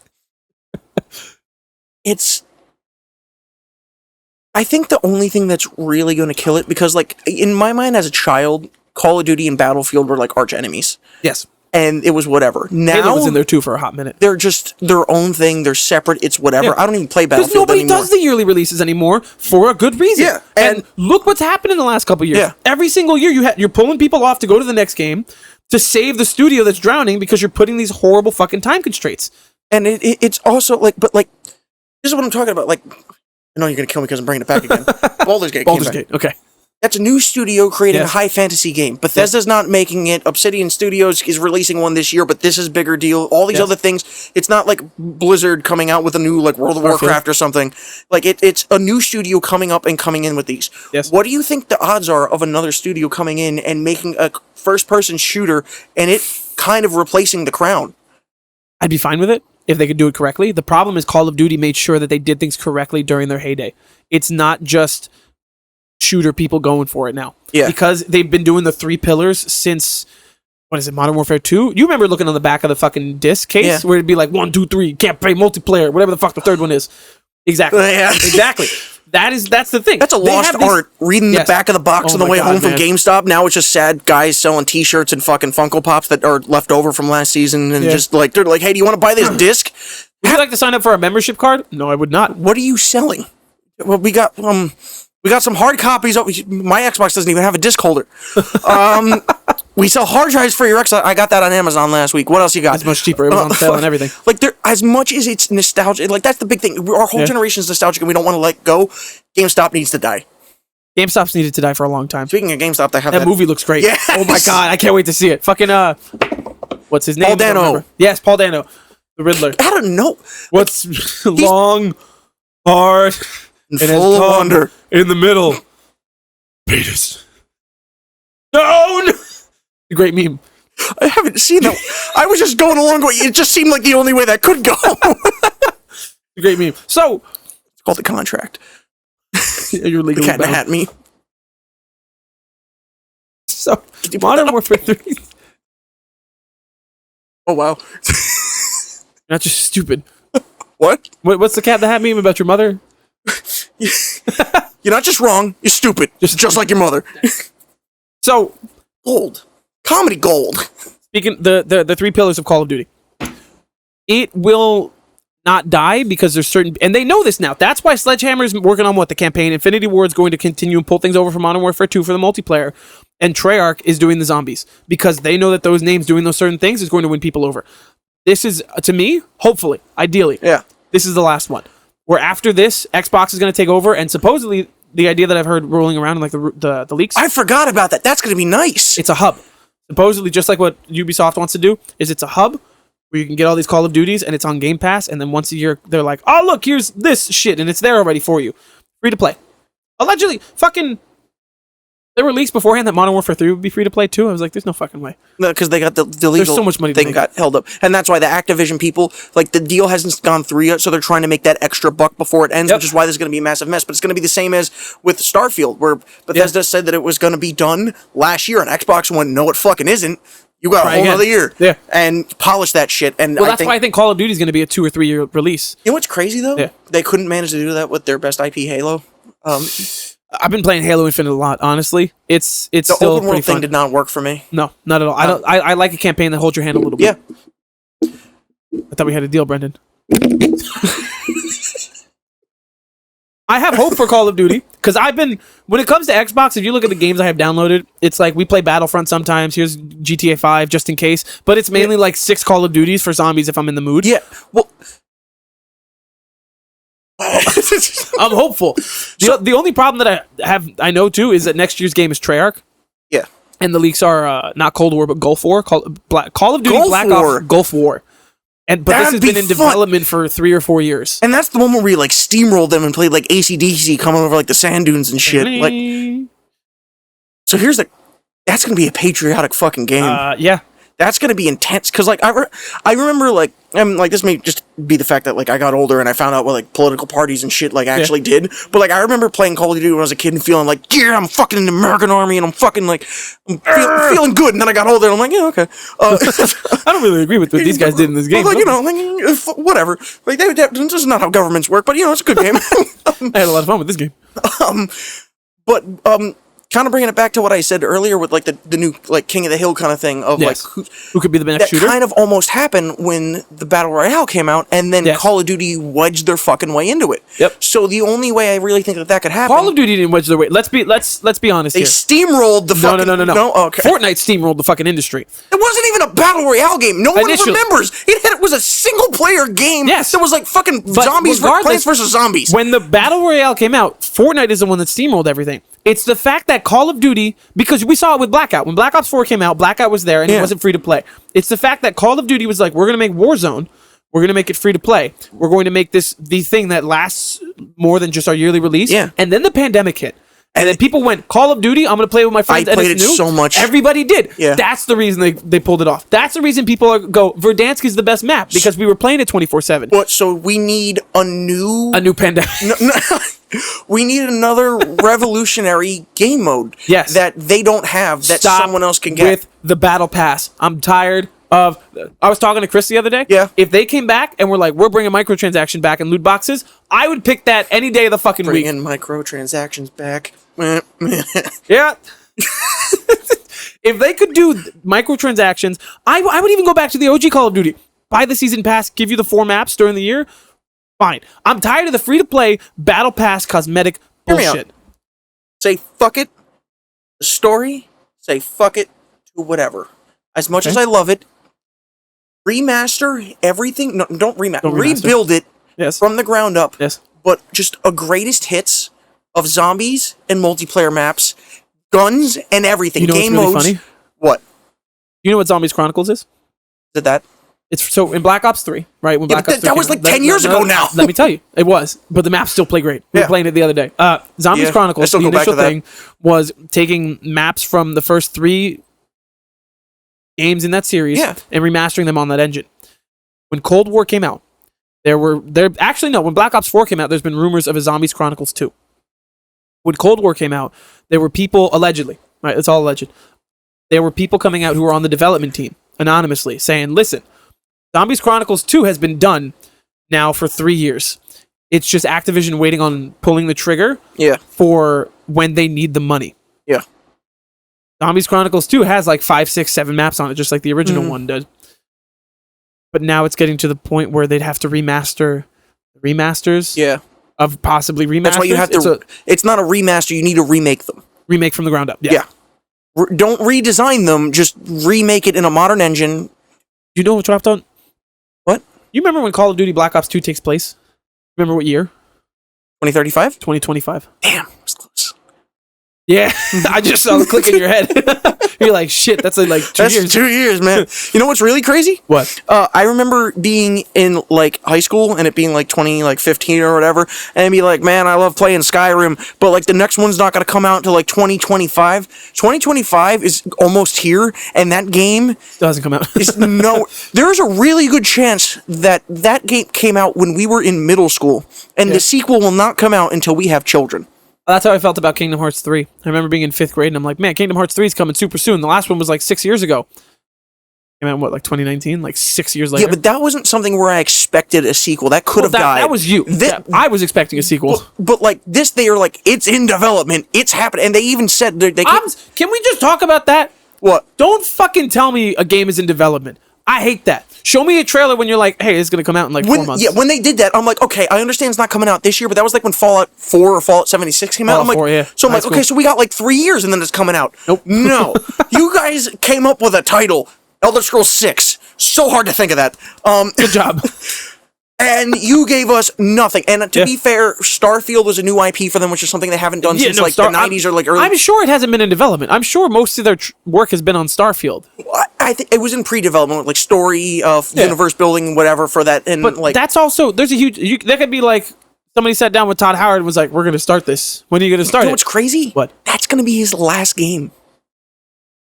I think the only thing that's really going to kill it, because like in my mind as a child, Call of Duty and Battlefield were like arch enemies. Yes. And it was whatever. Now Halo was in there too for a hot minute. They're just their own thing. They're separate. It's whatever. Yeah. I don't even play Battlefield nobody anymore. Does the yearly releases anymore for a good reason. Yeah. And look what's happened in the last couple of years. Yeah. Every single year you're pulling people off to go to the next game to save the studio that's drowning because you're putting these horrible fucking time constraints. And it's also like, but like, this is what I'm talking about. Like, I know you're going to kill me because I'm bringing it back again. Baldur's Gate. Baldur's Gate. Okay. That's a new studio creating a high fantasy game. Bethesda's not making it. Obsidian Studios is releasing one this year, but this is a bigger deal. All these other things. It's not like Blizzard coming out with a new like World of Warcraft or something. Like it's a new studio coming up and coming in with these. Yes. What do you think the odds are of another studio coming in and making a first-person shooter and it kind of replacing The Crown? I'd be fine with it if they could do it correctly. The problem is Call of Duty made sure that they did things correctly during their heyday. It's not just shooter people going for it now. Yeah. Because they've been doing the 3 pillars since, what is it, Modern Warfare 2? You remember looking on the back of the fucking disc case where it'd be like 1, 2, 3, can't play multiplayer, whatever the fuck the third one is. Exactly. Exactly. That's the thing. That's a lost art. Reading the back of the box on the way home from GameStop. Now it's just sad guys selling T-shirts and fucking Funko Pops that are left over from last season, and just like they're like, "Hey, do you want to buy this disc? Would you like to sign up for a membership card?" No, I would not. What are you selling? Well, we got some hard copies. My Xbox doesn't even have a disc holder. We sell hard drives for your Xbox. I got that on Amazon last week. What else you got? It's much cheaper. It was on sale and everything. Like as much as it's nostalgic, like that's the big thing. Our whole generation is nostalgic, and we don't want to let go. GameStop needs to die. GameStop's needed to die for a long time. Speaking of GameStop, they have that movie looks great. Yes! Oh my god, I can't wait to see it. Fucking what's his name? Paul Dano. Yes, Paul Dano, the Riddler. I don't know. What's long, hard, and full of wonder in the middle? Beatus. No. A great meme. I haven't seen that. I was just going along with it. Just seemed like the only way that could go. A great meme. So it's called The Contract. You're legally Cat in the Hat me. So Modern Warfare 3. Oh wow. You're not just stupid. What? What's the Cat in the Hat meme about your mother? You're not just wrong. You're stupid. Just like your mother. So gold. Comedy gold. Speaking the 3 pillars of Call of Duty. It will not die because there's certain, and they know this now. That's why Sledgehammer's working on the campaign. Infinity Ward's going to continue and pull things over from Modern Warfare 2 for the multiplayer, and Treyarch is doing the zombies because they know that those names doing those certain things is going to win people over. This is, to me, hopefully, ideally, this is the last one. Where after this, Xbox is going to take over, and supposedly the idea that I've heard rolling around in like the leaks. I forgot about that. That's going to be nice. It's a hub. Supposedly, just like what Ubisoft wants to do, is it's a hub where you can get all these Call of Duties, and it's on Game Pass, and then once a year, they're like, oh, look, here's this shit, and it's there already for you. Free to play. Allegedly, fucking, there were leaks beforehand that Modern Warfare 3 would be free to play, too. I was like, there's no fucking way. No, because they got the legal There's so much money thing got held up. And that's why the Activision people, like, the deal hasn't gone through yet, so they're trying to make that extra buck before it ends, which is why there's going to be a massive mess. But it's going to be the same as with Starfield, where Bethesda said that it was going to be done last year, and Xbox went, no, it fucking isn't. You got a whole other year. Yeah. And polish that shit. And that's why I think Call of Duty is going to be a 2 or 3 year release. You know what's crazy, though? Yeah. They couldn't manage to do that with their best IP, Halo. I've been playing Halo Infinite a lot, honestly. It's the still open world thing fun. did not work for me. No, not at all. I like a campaign that holds your hand a little bit. Yeah. I thought we had a deal, Brendan. I have hope for Call of Duty because when it comes to Xbox, if you look at the games I have downloaded, it's like we play Battlefront sometimes. Here's GTA 5 just in case, but it's mainly like 6 Call of Duties for zombies if I'm in the mood. Yeah. Well, I'm hopeful. The only problem that I know too is that next year's game is Treyarch. Yeah. And the leaks are not Cold War but Gulf War. Call of Duty Black Ops Gulf War. But this has been in development for 3 or 4 years. And that's the one where we like steamrolled them and played like AC/DC coming over like the sand dunes and shit. Like, so that's gonna be a patriotic fucking game. Yeah. That's gonna be intense. Because like I remember like this may just be the fact that like I got older and I found out what like political parties and shit like actually did. But like I remember playing Call of Duty when I was a kid and feeling like, yeah, I'm fucking in the American Army and I'm fucking like feeling good. And then I got older and I'm like, yeah, okay. I don't really agree with what these guys did in this game. Like, you know, like whatever. Like this is not how governments work, but you know, it's a good game. I had a lot of fun with this game. But kind of bringing it back to what I said earlier with like the new like King of the Hill kind of thing of like who could be the next shooter. That kind of almost happened when the Battle Royale came out, and then Call of Duty wedged their fucking way into it. Yep. So the only way I really think that could happen. Call of Duty didn't wedge their way. Let's be honest. They here. steamrolled the fucking. No. Okay. Fortnite steamrolled the fucking industry. It wasn't even a Battle Royale game. No one remembers. It was a single player game. Yes. That was like fucking zombies, Plants versus Zombies. When the Battle Royale came out, Fortnite is the one that steamrolled everything. It's the fact that Call of Duty, because we saw it with Blackout. When Black Ops 4 came out, Blackout was there and it wasn't free to play. It's the fact that Call of Duty was like, we're going to make Warzone. We're going to make it free to play. We're going to make this the thing that lasts more than just our yearly release. Yeah. And then the pandemic hit. And then people went, Call of Duty, I'm going to play with my friends. I played it so much. Everybody did. Yeah. That's the reason they pulled it off. That's the reason people go, Verdansk's the best map, because we were playing it 24/7. What? So we need a new pandemic. We need another revolutionary game mode. Yes. That they don't have, that someone else can get. With the Battle Pass. I'm tired of... I was talking to Chris the other day. Yeah. If they came back and were like, we're bringing microtransaction back and loot boxes, I would pick that any day of the fucking week. Bringing microtransactions back. Yeah. If they could do microtransactions, I would even go back to the OG Call of Duty. Buy the season pass, give you the 4 maps during the year. Fine. I'm tired of the free-to-play Battle Pass cosmetic bullshit. Say fuck it. The story. Say fuck it to whatever. As much as I love it, remaster everything. No, don't remaster. Rebuild it from the ground up. Yes. But just a greatest hits of zombies and multiplayer maps, guns and everything. You know Game what's really modes. funny? What? You know what Zombies Chronicles is? Is it that? It's so in Black Ops 3, right? When Black Ops 3 that was like 10 years ago now. Let me tell you, it was, but the maps still play great. We were playing it the other day. Zombies Chronicles, the initial thing was taking maps from the first 3 games in that series and remastering them on that engine. When Cold War came out, when Black Ops 4 came out, there's been rumors of a Zombies Chronicles 2. When Cold War came out, there were people, allegedly, right? It's all alleged. There were people coming out who were on the development team, anonymously, saying, listen, Zombies Chronicles 2 has been done now for 3 years. It's just Activision waiting on pulling the trigger for when they need the money. Yeah. Zombies Chronicles 2 has like 5, 6, 7 maps on it, just like the original one did. But now it's getting to the point where they'd have to remaster remasters. Yeah. Of possibly remasters. That's why you have to... It's not a remaster, you need to remake them. Remake from the ground up. Yeah. Don't redesign them, just remake it in a modern engine. You know what dropped on? What? You remember when Call of Duty Black Ops 2 takes place? Remember what year? 2035? 2025. Damn, that's close. Yeah, I just saw the click in your head. You're like, shit, that's like 2 years. That's 2 years, man. You know what's really crazy? What? I remember being in like high school and it being like 2015 or whatever, and be like, man, I love playing Skyrim, but like the next one's not going to come out until like 2025. 2025 is almost here, and that game doesn't come out. There's a really good chance that game came out when we were in middle school, and the sequel will not come out until we have children. That's how I felt about Kingdom Hearts 3. I remember being in 5th grade, and I'm like, man, Kingdom Hearts 3 is coming super soon. The last one was like 6 years ago. Came out in, like 2019? Like 6 years later? Yeah, but that wasn't something where I expected a sequel. That could have died. That was you. I was expecting a sequel. But like this, they are like, it's in development. It's happening. And they even said... Can we just talk about that? What? Don't fucking tell me a game is in development. I hate that. Show me a trailer when you're like, hey, it's going to come out in like 4 months. Yeah, when they did that, I'm like, okay, I understand it's not coming out this year, but that was like when Fallout 4 or Fallout 76 came out. I'm like, 4, yeah. So I'm like, okay, so we got like 3 years and then it's coming out. Nope. No. You guys came up with a title, Elder Scrolls 6. So hard to think of that. Good job. And you gave us nothing. And to be fair, Starfield was a new IP for them, which is something they haven't done since the 90s or like early. I'm sure it hasn't been in development. I'm sure most of their work has been on Starfield. I think it was in pre-development, like story, universe building, whatever for that. And but like that's also there's a huge. That could be like somebody sat down with Todd Howard and was like, "We're going to start this. When are you going to start?" You know what's crazy? What? That's going to be his last game. Is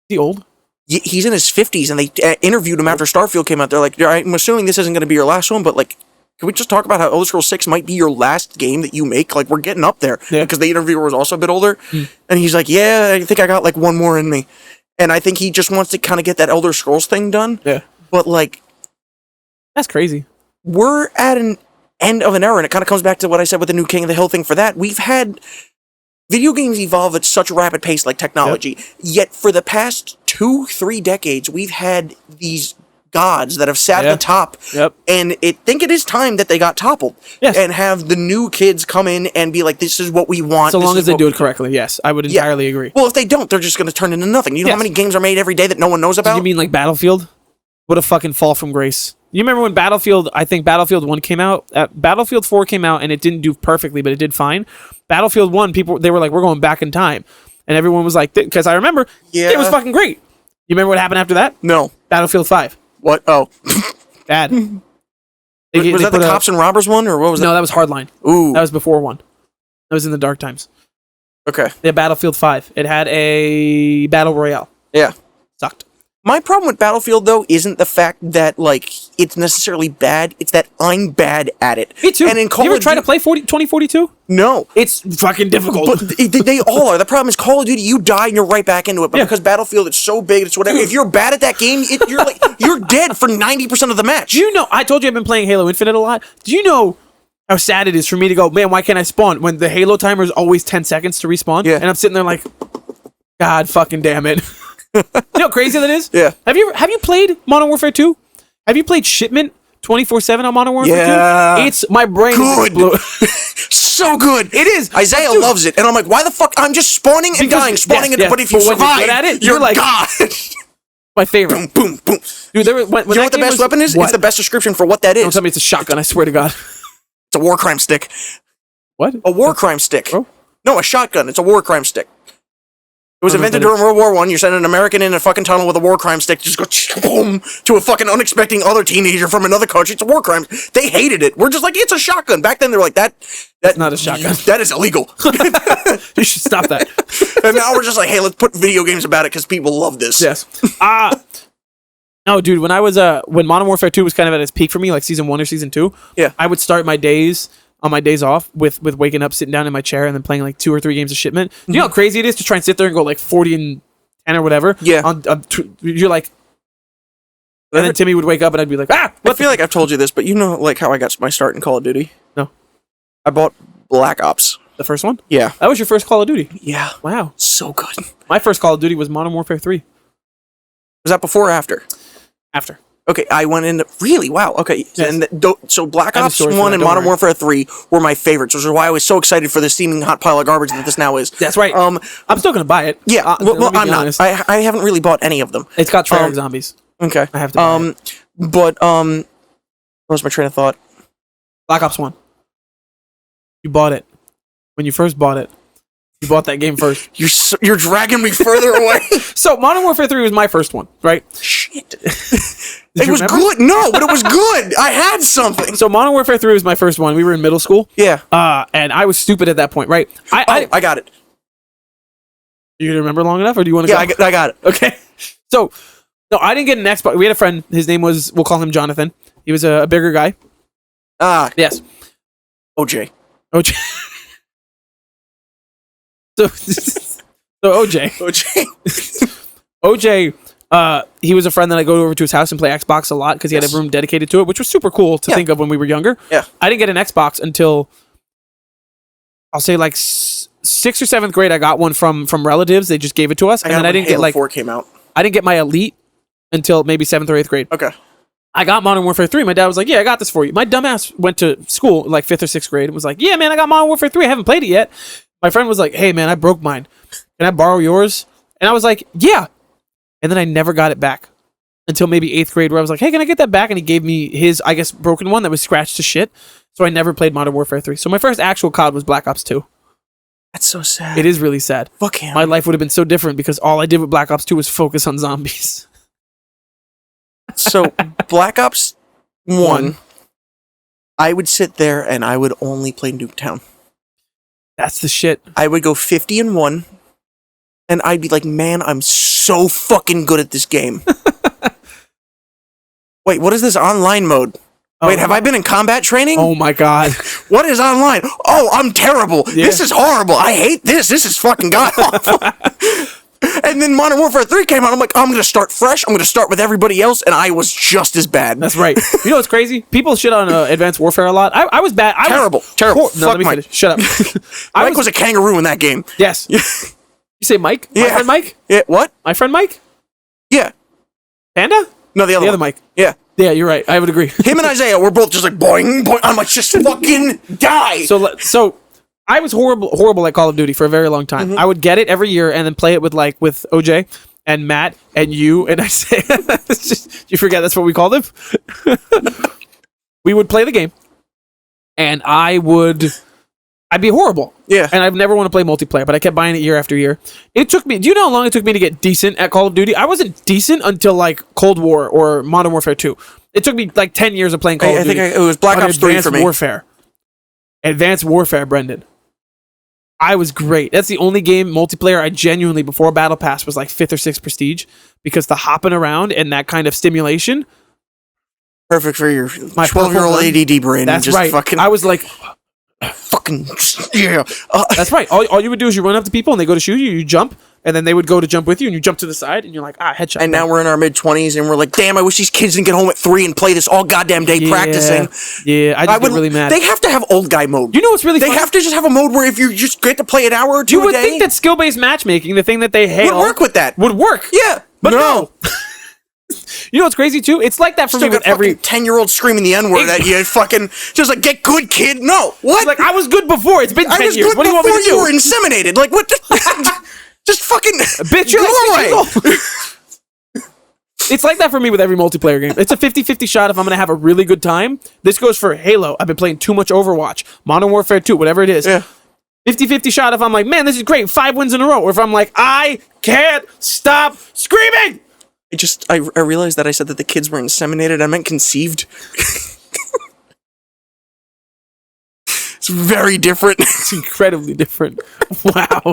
he old? he's in his 50s, and they interviewed him after Starfield came out. They're like, I'm assuming this isn't going to be your last one, but like, can we just talk about how Elder Scrolls 6 might be your last game that you make? Like, we're getting up there. Because the interviewer was also a bit older. And he's like, yeah, I think I got like one more in me. And I think he just wants to kind of get that Elder Scrolls thing done. Yeah. But like, that's crazy. We're at an end of an era, and it kind of comes back to what I said with the new King of the Hill thing for that. We've had video games evolve at such a rapid pace like technology. Yet for the past 2-3 decades, we've had these gods that have sat at the top, and think it is time that they got toppled, and have the new kids come in and be like, this is what we want. So long as they do it correctly, yes, I would entirely agree. Well, if they don't, they're just going to turn into nothing. You know how many games are made every day that no one knows about? You mean like Battlefield? What a fucking fall from grace. You remember when I think Battlefield 1 came out? Battlefield 4 came out, and it didn't do perfectly, but it did fine. Battlefield 1, they were like, we're going back in time. And everyone was like, because I remember, it was fucking great. You remember what happened after that? No. Battlefield 5. What? Oh. Bad. Was that the cops and robbers one, or what was that? No, that was Hardline. Ooh. That was before 1. That was in the dark times. Okay. Yeah, Battlefield 5. It had a battle royale. Yeah. Sucked. My problem with Battlefield, though, isn't the fact that, like, it's necessarily bad. It's that I'm bad at it. Me too. And in Call you ever try to play 2042? No. It's fucking difficult. But they all are. The problem is Call of Duty, you die and you're right back into it. But because Battlefield, it's so big, it's whatever. If you're bad at that game, you're dead for 90% of the match. Do you know, I told you I've been playing Halo Infinite a lot. Do you know how sad it is for me to go, man, why can't I spawn? When the Halo timer is always 10 seconds to respawn. Yeah. And I'm sitting there like, God fucking damn it. You know how crazy that is? Yeah. Have you played Modern Warfare 2? Have you played Shipment 24/7 on Modern Warfare 2? Yeah. It's my brain. Good. So good. It is. Isaiah loves it. And I'm like, why the fuck? I'm just spawning and dying, spawning and but if you survive, you're good at it, you're like God. My favorite. Boom, boom, boom. Dude, when you know what the best weapon is? What? It's the best description for what that is. Don't tell me it's a shotgun, I swear to God. It's a war crime stick. What? A war crime stick. Oh? No, a shotgun. It's a war crime stick. It was invented during World War I. You send an American in a fucking tunnel with a war crime stick, just go boom to a fucking unexpecting other teenager from another country. It's a war crime. They hated it. We're just like, it's a shotgun. Back then, they were like, that's not a shotgun. That is illegal. You should stop that. And now we're just like, hey, let's put video games about it because people love this. Yes. No, dude. When I was when Modern Warfare 2 was kind of at its peak for me, like season 1 or season 2, I would start my days. On my days off, with waking up, sitting down in my chair, and then playing like 2 or 3 games of Shipment. You know how crazy it is to try and sit there and go like 40 and 10 or whatever? Yeah. You're like... And then Timmy would wake up and I'd be like, ah! I feel like I've told you this, but you know like how I got my start in Call of Duty? No. I bought Black Ops. The first one? Yeah. That was your first Call of Duty? Yeah. Wow. So good. My first Call of Duty was Modern Warfare 3. Was that before or after? After. Okay, I went into... Really? Wow. Okay. Yes. And so Black Ops 1 and Modern Warfare 3 were my favorites, which is why I was so excited for the steaming hot pile of garbage that this now is. That's right. I'm still going to buy it. Yeah. Well, I'm not. I haven't really bought any of them. It's got Treyarch zombies. Okay. I have to buy it. But, what was my train of thought? Black Ops 1. You bought it. When you first bought it. You bought that game first. You're dragging me further away. So, Modern Warfare 3 was my first one, right? Shit. It was good. No, but it was good. I had something. So, Modern Warfare 3 was my first one. We were in middle school. Yeah. And I was stupid at that point, right? I got it. You gonna remember long enough, or do you want to go? Yeah, I got it. Okay. So, no, I didn't get an Xbox. We had a friend. His name was, we'll call him Jonathan. He was a bigger guy. Yes. OJ. So OJ, he was a friend that I go over to his house and play Xbox a lot because he had a room dedicated to it, which was super cool to think of when we were younger. Yeah. I didn't get an Xbox until I'll say like 6th or 7th grade. I got one from relatives. They just gave it to us, and then I didn't get like 4 came out. I didn't get my Elite until maybe 7th or 8th grade. Okay. I got Modern Warfare 3. My dad was like, yeah, I got this for you. My dumbass went to school like 5th or 6th grade and was like, yeah, man, I got Modern Warfare 3. I haven't played it yet. My friend was like, hey, man, I broke mine. Can I borrow yours? And I was like, yeah. And then I never got it back until maybe 8th grade, where I was like, hey, can I get that back? And he gave me his, I guess, broken one that was scratched to shit. So I never played Modern Warfare 3. So my first actual COD was Black Ops 2. That's so sad. It is really sad. Fuck him. My life would have been so different because all I did with Black Ops 2 was focus on zombies. So Black Ops 1, I would sit there and I would only play Nuketown. That's the shit. I would go 50-1, and and I'd be like, man, I'm so fucking good at this game. Wait, what is this online mode? Wait, have I been in combat training? Oh my god. What is online? Oh, I'm terrible. Yeah. This is horrible. I hate this. This is fucking god awful. And then Modern Warfare 3 came out. I'm like, I'm going to start fresh. I'm going to start with everybody else. And I was just as bad. That's right. You know what's crazy? People shit on Advanced Warfare a lot. I was bad. Terrible. No, let me finish. Shut up. Mike was a kangaroo in that game. Yes. You say Mike? Yeah. My friend Mike? Yeah. What? My friend Mike? Yeah. Panda? No, the other Mike. Yeah. Yeah, you're right. I would agree. Him and Isaiah were both just like, boing, boing. I'm like, just fucking die. So I was horrible at Call of Duty for a very long time. Mm-hmm. I would get it every year and then play it with OJ and Matt and you and Isaiah. You forget that's what we called him? We would play the game and I'd be horrible. Yeah. And I've never want to play multiplayer, but I kept buying it year after year. It took me, do you know how long it took me to get decent at Call of Duty? I wasn't decent until like Cold War or Modern Warfare 2. It took me like 10 years of playing Call of Duty. I think it was Black Ops 3 for me. Advanced Warfare, Brendan. I was great. That's the only game multiplayer I genuinely, before Battle Pass, was like 5th or 6th prestige because the hopping around and that kind of stimulation. Perfect for your 12-year-old ADD brain. That's just right. Fucking I was like... fucking yeah. That's right. All you would do is you run up to people and they go to shoot you, you jump, and then they would go to jump with you and you jump to the side and you're like, headshot. And now we're in our mid-20s and we're like, damn, I wish these kids didn't get home at 3 and play this all goddamn day practicing. Yeah, I just get really mad. They have to have old guy mode. You know what's really funny? They have to just have a mode where if you just get to play an hour or two you would a day, think that skill-based matchmaking, the thing that they hail, would work with that. Would work. Yeah. But no. You know what's crazy too? It's like that for me with every 10-year-old screaming the N-word at you. Fucking just like, get good, kid. No, what? Like, I was good before. It's been 10 years. What do you want me to do? You were inseminated. Like what? Just fucking bitch. You're like It's like that for me with every multiplayer game. It's a 50-50 shot if I'm gonna have a really good time. This goes for Halo. I've been playing too much Overwatch, Modern Warfare 2, whatever it is. Yeah. 50-50 shot if I'm like, man, this is great, 5 wins in a row. Or if I'm like, I can't stop screaming. I realized that I said that the kids were inseminated. I meant conceived. It's very different. It's incredibly different. Wow.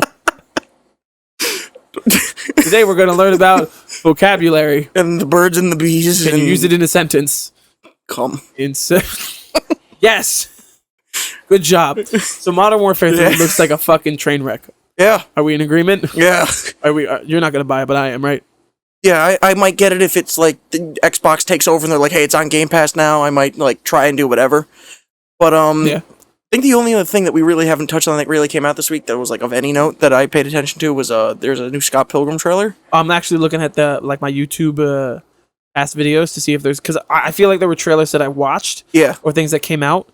Today we're going to learn about vocabulary. And the birds and the bees. Can you use it in a sentence? Come. Yes. Good job. So Modern Warfare 3 looks like a fucking train wreck. Yeah. Are we in agreement? Yeah. Are we? You're not going to buy it, but I am, right? Yeah, I might get it if it's like the Xbox takes over and they're like, hey, it's on Game Pass now. I might like try and do whatever. But yeah. I think the only other thing that we really haven't touched on that really came out this week that was like of any note that I paid attention to was there's a new Scott Pilgrim trailer. I'm actually looking at my YouTube past videos to see if there's, because I feel like there were trailers that I watched, or things that came out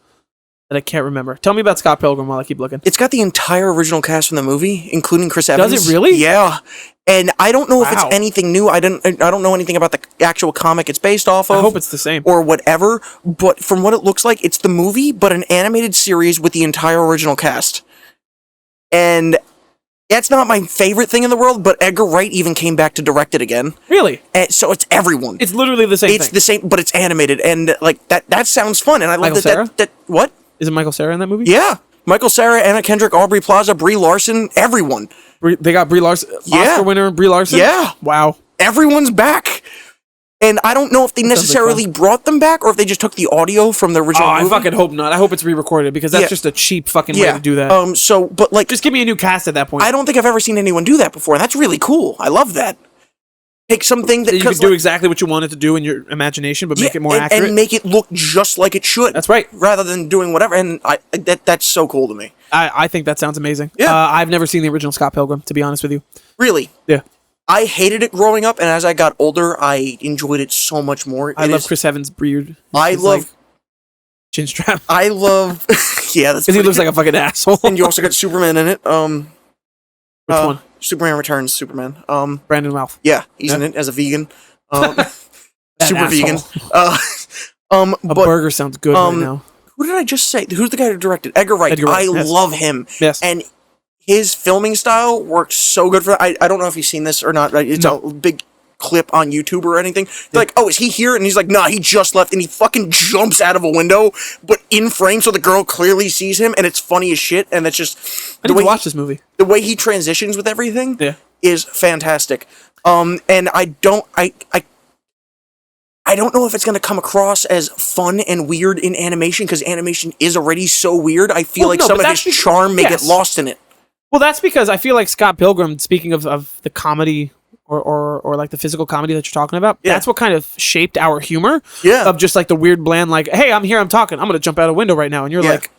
that I can't remember. Tell me about Scott Pilgrim while I keep looking. It's got the entire original cast from the movie, including Chris Evans. Does it really? Yeah. And I don't know if it's anything new. I don't know anything about the actual comic it's based off of. I hope it's the same. Or whatever. But from what it looks like, it's the movie, but an animated series with the entire original cast. And that's not my favorite thing in the world, but Edgar Wright even came back to direct it again. Really? And so it's everyone. It's literally the same thing. It's the same, but it's animated. And like that sounds fun. And I love that. What? Is it Michael Cera in that movie? Yeah. Michael Cera, Anna Kendrick, Aubrey Plaza, Brie Larson, everyone. They got Brie Larson, Oscar winner Brie Larson? Yeah. Wow. Everyone's back. And I don't know if they necessarily brought them back or if they just took the audio from the original movie. I fucking hope not. I hope it's re-recorded because that's just a cheap fucking way to do that. But like, just give me a new cast at that point. I don't think I've ever seen anyone do that before. And that's really cool. I love that. Take something that you can do exactly what you want it to do in your imagination, but make it more accurate and make it look just like it should. That's right. Rather than doing whatever, and that's so cool to me. I think that sounds amazing. Yeah, I've never seen the original Scott Pilgrim, to be honest with you. Really? Yeah. I hated it growing up, and as I got older, I enjoyed it so much more. I love Chris Evans' beard. I love chin strap. I love yeah, that's because he looks like a fucking asshole. And you also got Superman in it. Which one? Superman Returns, Superman. Brandon Routh. Yeah, he's in it as a vegan. Super asshole. vegan. A burger sounds good right now. Who did I just say? Who's the guy who directed? Edgar Wright. I love him. Yes. And his filming style works so good for I don't know if you've seen this or not. It's a big clip on YouTube or anything. They're like, oh, is he here? And he's like, nah, he just left. And he fucking jumps out of a window, but in frame so the girl clearly sees him. And it's funny as shit. And it's just... I need to watch this movie. The way he transitions with everything. Yeah. is fantastic. And I don't know if it's going to come across as fun and weird in animation, because animation is already so weird. I feel like some of his charm may get lost in it. Well, that's because I feel like Scott Pilgrim, speaking of the comedy or like the physical comedy that you're talking about, that's what kind of shaped our humor. Yeah. Of just like the weird bland, like, hey, I'm here, I'm talking, I'm going to jump out a window right now. And you're like...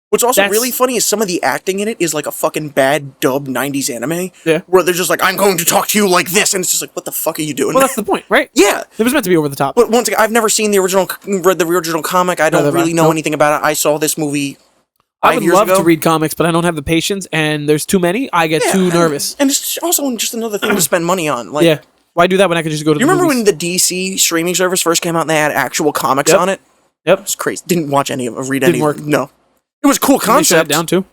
What's also really funny is some of the acting in it is like a fucking bad dub 90s anime. Yeah. Where they're just like, I'm going to talk to you like this. And it's just like, what the fuck are you doing? Well, that's the point, right? Yeah. It was meant to be over the top. But once again, I've never seen read the original comic. I don't really know anything about it. I saw this movie 5 years ago. I would love to read comics, but I don't have the patience, and there's too many. I get too nervous. And it's also just another thing to spend money on. Like, why do that when I could just go to the remember movies? when the DC streaming service first came out and they had actual comics on it? Yep. It was crazy. Didn't watch any of it, read any of it. No. It was a cool concept. They shut it down too?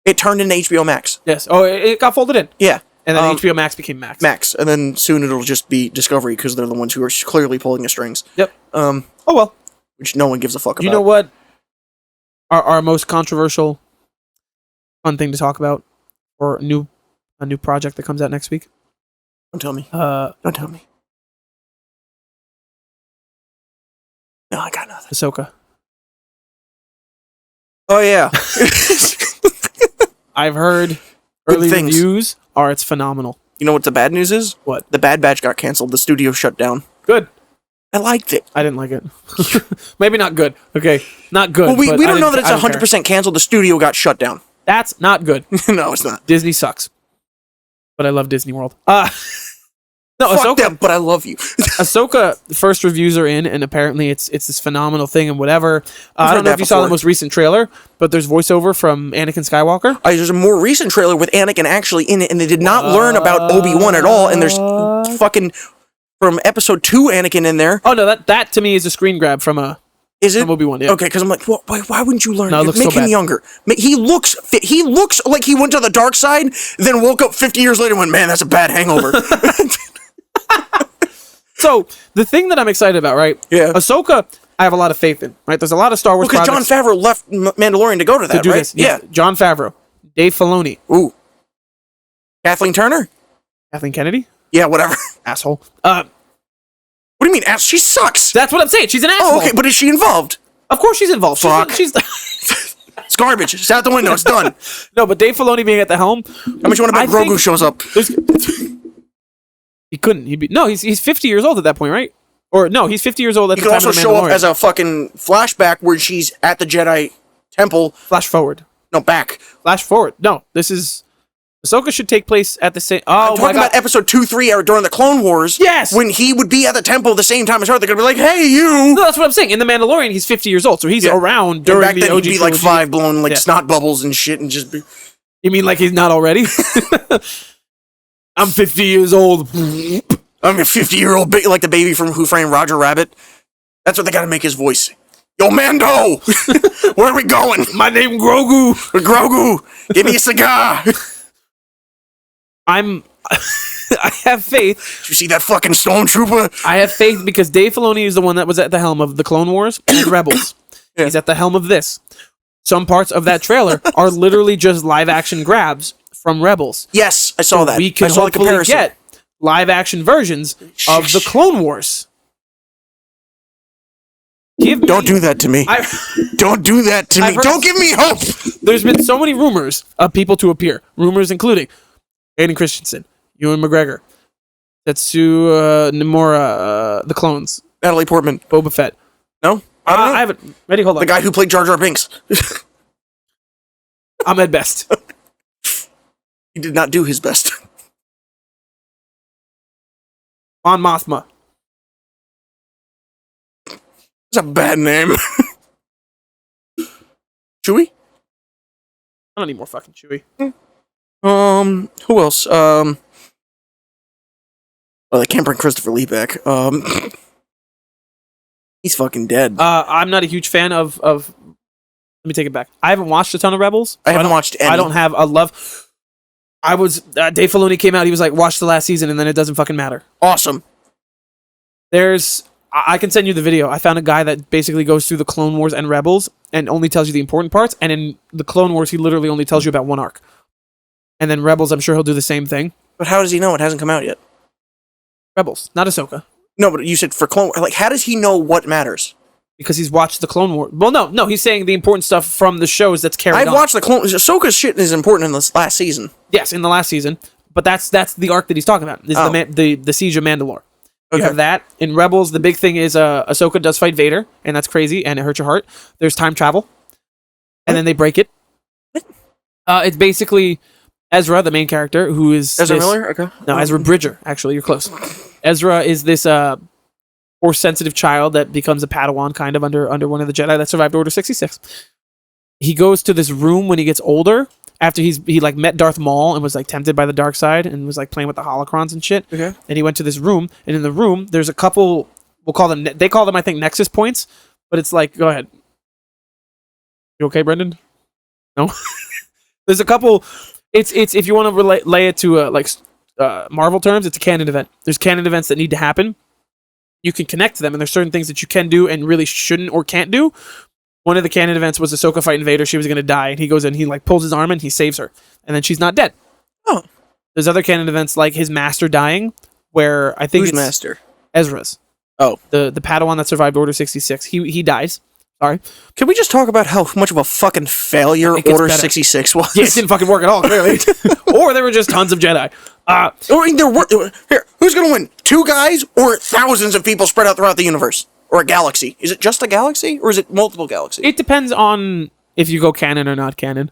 It turned into HBO Max. Yes. Oh, it got folded in. Yeah. And then HBO Max became Max. Max. And then soon it'll just be Discovery, because they're the ones who are clearly pulling the strings. Yep. Oh, well. Which no one gives a fuck about. You know what? Our most controversial fun thing to talk about, or a new project that comes out next week? Don't tell me. Don't tell me. No, I got nothing. Ahsoka. Oh, yeah. I've heard early reviews are it's phenomenal. You know what the bad news is? What? The Bad Batch got canceled. The studio shut down. Good. I liked it. I didn't like it. Maybe not good. Okay. Not good. Well, we don't know that it's 100% canceled. The studio got shut down. That's not good. No, it's not. Disney sucks. But I love Disney World. No, fuck Ahsoka, them, but I love you. Ahsoka, the first reviews are in, and apparently it's this phenomenal thing and whatever. I don't know if you saw the most recent trailer, but there's voiceover from Anakin Skywalker. There's a more recent trailer with Anakin actually in it, and they did not learn about Obi-Wan at all, and there's fucking, from episode 2 Anakin in there. Oh, no, that to me is a screen grab from Obi-Wan, yeah. Okay, because I'm like, why wouldn't you learn? No, it looks Make so him bad. younger. He looks like he went to the dark side, then woke up 50 years later and went, man, that's a bad hangover. So, the thing that I'm excited about, right? Yeah. Ahsoka, I have a lot of faith in, right? There's a lot of Star Wars because Jon Favreau left Mandalorian to go to that, do right? This. Yeah. Jon Favreau. Dave Filoni. Ooh. Kathleen Turner? Kathleen Kennedy? Yeah, whatever. Asshole. What do you mean, ass? She sucks. That's what I'm saying. She's an asshole. Oh, okay, but is she involved? Of course she's involved. Fuck. She's It's garbage. It's out the window. It's done. No, but Dave Filoni being at the helm. How much you want to bet Grogu shows up? He couldn't. He's 50 years old at that point, right? Or no, he's 50 years old at the time of the Mandalorian. He could also show up as a fucking flashback where she's at the Jedi Temple. Flash forward. No, back. Flash forward. No, this is... Ahsoka should take place at the same... Oh, I'm talking about episode 2, 3 or during the Clone Wars. Yes! When he would be at the temple the same time as her. They're going to be like, hey, you! No, that's what I'm saying. In The Mandalorian, he's 50 years old, so he's around during back the then OG he'd be like trilogy. 5 blowing like snot bubbles and shit and just be... You mean like he's not already? I'm 50 years old. I'm a 50-year-old like the baby from Who Framed Roger Rabbit. That's what they got to make his voice. Yo, Mando! Where are we going? My name Grogu. Grogu! Give me a cigar! I have faith. Did you see that fucking stormtrooper? I have faith because Dave Filoni is the one that was at the helm of the Clone Wars and Rebels. Yeah. He's at the helm of this. Some parts of that trailer are literally just live-action grabs from Rebels. Yes, I saw that. We can hopefully get live-action versions of the Clone Wars. Don't do that to me. Don't do that to me. Don't give me hope. There's been so many rumors of people to appear. Rumors including Hayden Christensen, Ewan McGregor, Tetsu Nomura, the clones, Natalie Portman, Boba Fett. No, I don't know. I haven't. Ready? Hold on. The guy who played Jar Jar Binks. Ahmed Best. He did not do his best. Mon Mothma. That's a bad name. Chewie? I don't need more fucking Chewie. Who else? Oh, they can't bring Christopher Lee back. He's fucking dead. I'm not a huge fan of. Let me take it back. I haven't watched a ton of Rebels. I haven't watched any. I don't have a love. Dave Filoni came out. He was like, "Watch the last season, and then it doesn't fucking matter." Awesome. I can send you the video. I found a guy that basically goes through the Clone Wars and Rebels and only tells you the important parts. And in the Clone Wars, he literally only tells you about one arc. And then Rebels, I'm sure he'll do the same thing. But how does he know it hasn't come out yet? Rebels, not Ahsoka. No, but you said for Clone Wars. Like, how does he know what matters? Because he's watched the Clone Wars. Well, no, he's saying the important stuff from the shows that's carried on. I've watched the Clone Wars. Ahsoka's shit is important in this last season. Yes, in the last season. But that's the arc that he's talking about. Is the Siege of Mandalore. You have that. In Rebels, the big thing is Ahsoka does fight Vader, and that's crazy, and it hurts your heart. There's time travel. And then they break it. It's basically Ezra, the main character, who is... Ezra Miller? Okay. No, Ezra Bridger, actually. You're close. Ezra is this Force-sensitive child that becomes a Padawan, kind of, under one of the Jedi that survived Order 66. He goes to this room when he gets older, after he like met Darth Maul and was like tempted by the dark side and was like playing with the holocrons and shit. Okay. And he went to this room, and in the room there's a couple, they call them I think Nexus points, but it's like, go ahead. You okay, Brendan? No. There's a couple. It's if you want to lay it to Marvel terms, it's a canon event. There's canon events that need to happen. You can connect to them, and there's certain things that you can do and really shouldn't or can't do. One of the canon events was Ahsoka fighting Vader. She was going to die, and he goes in, he like pulls his arm and he saves her, and then she's not dead. Oh. There's other canon events like his master dying, where I think Who's it's master? Ezra's. Oh, the Padawan that survived Order 66. He dies. Sorry. Can we just talk about how much of a fucking failure Order 66 was? Yeah, it didn't fucking work at all, clearly. Or there were just tons of Jedi. Here, who's gonna win? 2 guys or thousands of people spread out throughout the universe? Or a galaxy? Is it just a galaxy? Or is it multiple galaxies? It depends on if you go canon or not canon.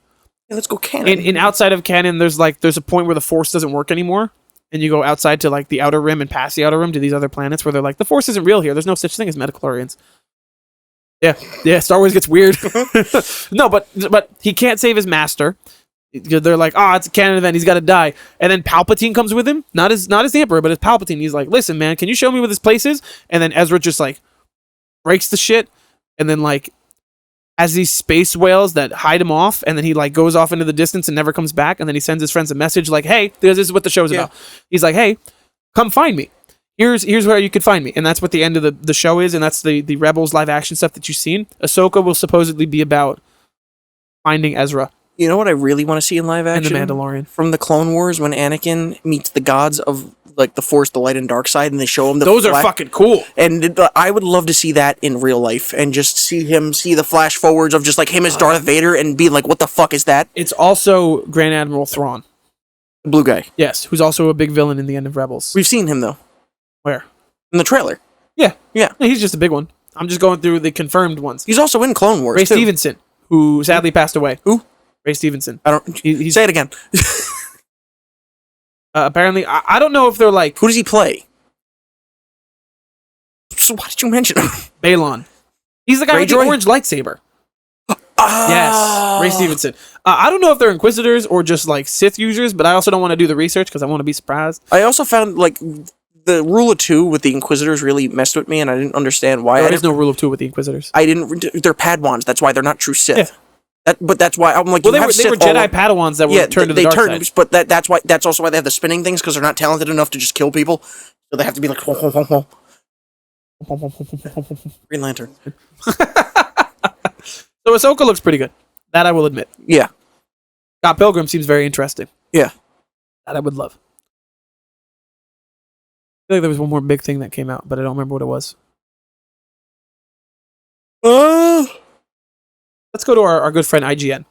Yeah, let's go canon. In outside of canon, there's a point where the Force doesn't work anymore. And you go outside to like the Outer Rim and past the Outer Rim to these other planets where they're like, the Force isn't real here. There's no such thing as midichlorians. Yeah, Star Wars gets weird. No, but he can't save his master. They're like, it's a canon event, he's got to die. And then Palpatine comes with him, not as the Emperor, but as Palpatine. He's like, listen, man, can you show me where this place is? And then Ezra just like breaks the shit, and then like has these space whales that hide him off, and then he like goes off into the distance and never comes back. And then he sends his friends a message like, hey, this is what the show's about. He's like, hey, come find me. Here's where you could find me. And that's what the end of the show is, and that's the Rebels live action stuff that you've seen. Ahsoka will supposedly be about finding Ezra. You know what I really want to see in live action? And the Mandalorian. From the Clone Wars, when Anakin meets the gods of like the Force, the light and dark side, and they show him those are fucking cool. And I would love to see that in real life, and just see the flash forwards of just like him as Darth Vader, and be like, what the fuck is that? It's also Grand Admiral Thrawn. The blue guy. Yes, who's also a big villain in the end of Rebels. We've seen him though. Where? In the trailer. Yeah. He's just a big one. I'm just going through the confirmed ones. He's also in Clone Wars. Ray Stevenson, who sadly passed away. Who? Ray Stevenson. I don't. Say it again. Apparently, I don't know if they're like. Who does he play? So why did you mention him? Balon. He's the guy with the orange lightsaber. Yes, Ray Stevenson. I don't know if they're Inquisitors or just like Sith users, but I also don't want to do the research because I want to be surprised. I also found like the rule of 2 with the Inquisitors really messed with me, and I didn't understand why. There is no rule of 2 with the Inquisitors. They're Padawans. That's why they're not true Sith. Yeah. But that's why I'm like, well, they were Jedi Padawans that were turned to the dark side. But that's also why they have the spinning things, because they're not talented enough to just kill people, so they have to be like Green Lantern. So Ahsoka looks pretty good. That I will admit. Yeah. Scott Pilgrim seems very interesting. Yeah. That I would love. I feel like there was one more big thing that came out, but I don't remember what it was. Let's go to our good friend IGN.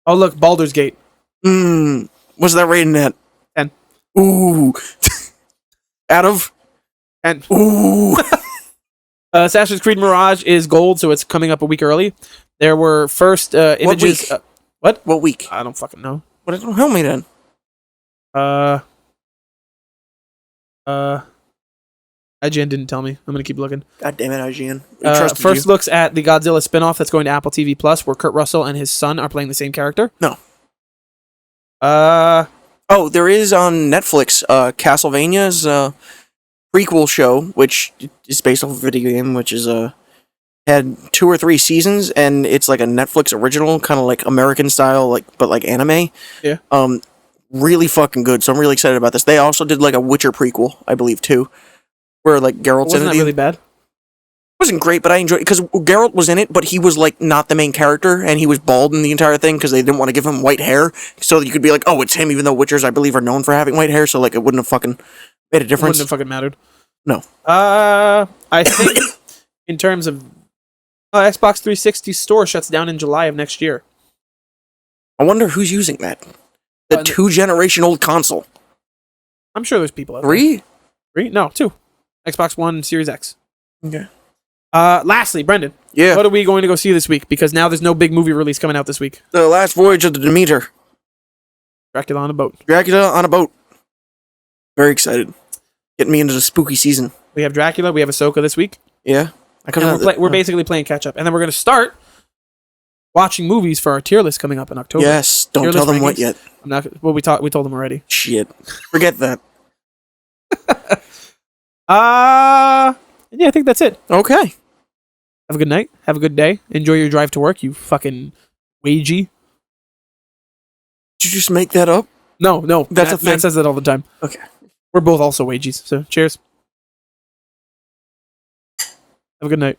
Oh, look, Baldur's Gate. What's that rating at? 10. Ooh. Out of? 10. Ooh. Assassin's Creed Mirage is gold, so it's coming up a week early. There were first images. What week? What week? I don't fucking know. What? Don't help me then. IGN didn't tell me. I'm gonna keep looking. God damn it, IGN. First looks at the Godzilla spinoff that's going to Apple TV Plus, where Kurt Russell and his son are playing the same character. No. Oh, there is on Netflix. Castlevania's prequel show, which is based off a video game, which is had 2 or 3 seasons, and it's like a Netflix original, kind of like American style, but like anime. Yeah. Really fucking good. So I'm really excited about this. They also did like a Witcher prequel, I believe, too. Where like Geralt's wasn't that really bad? wasn't great, but I enjoyed it because Geralt was in it, but he was like not the main character, and he was bald in the entire thing because they didn't want to give him white hair, so you could be like, oh, it's him, even though Witchers, I believe, are known for having white hair, so like it wouldn't have fucking made a difference. Wouldn't have fucking mattered. No. I think in terms of Xbox 360 store shuts down in July of next year. I wonder who's using that. The 2-generation-old console. I'm sure there's people out there. 3? 3? No, 2. Xbox One, Series X. Okay. Lastly, Brendan. Yeah. What are we going to go see this week? Because now there's no big movie release coming out this week. The Last Voyage of the Demeter. Dracula on a boat. Dracula on a boat. Very excited. Getting me into the spooky season. We have Dracula. We have Ahsoka this week. Yeah. We're basically playing catch up. And then we're going to start watching movies for our tier list coming up in October. Yes. Don't tell them what yet. I'm not. Well, we told them already. Shit. Forget that. Yeah, I think that's it. Okay. Have a good night. Have a good day. Enjoy your drive to work, you fucking wagey. Did you just make that up? No. That's a thing. Matt says that all the time. Okay. We're both also wagies, so cheers. Have a good night.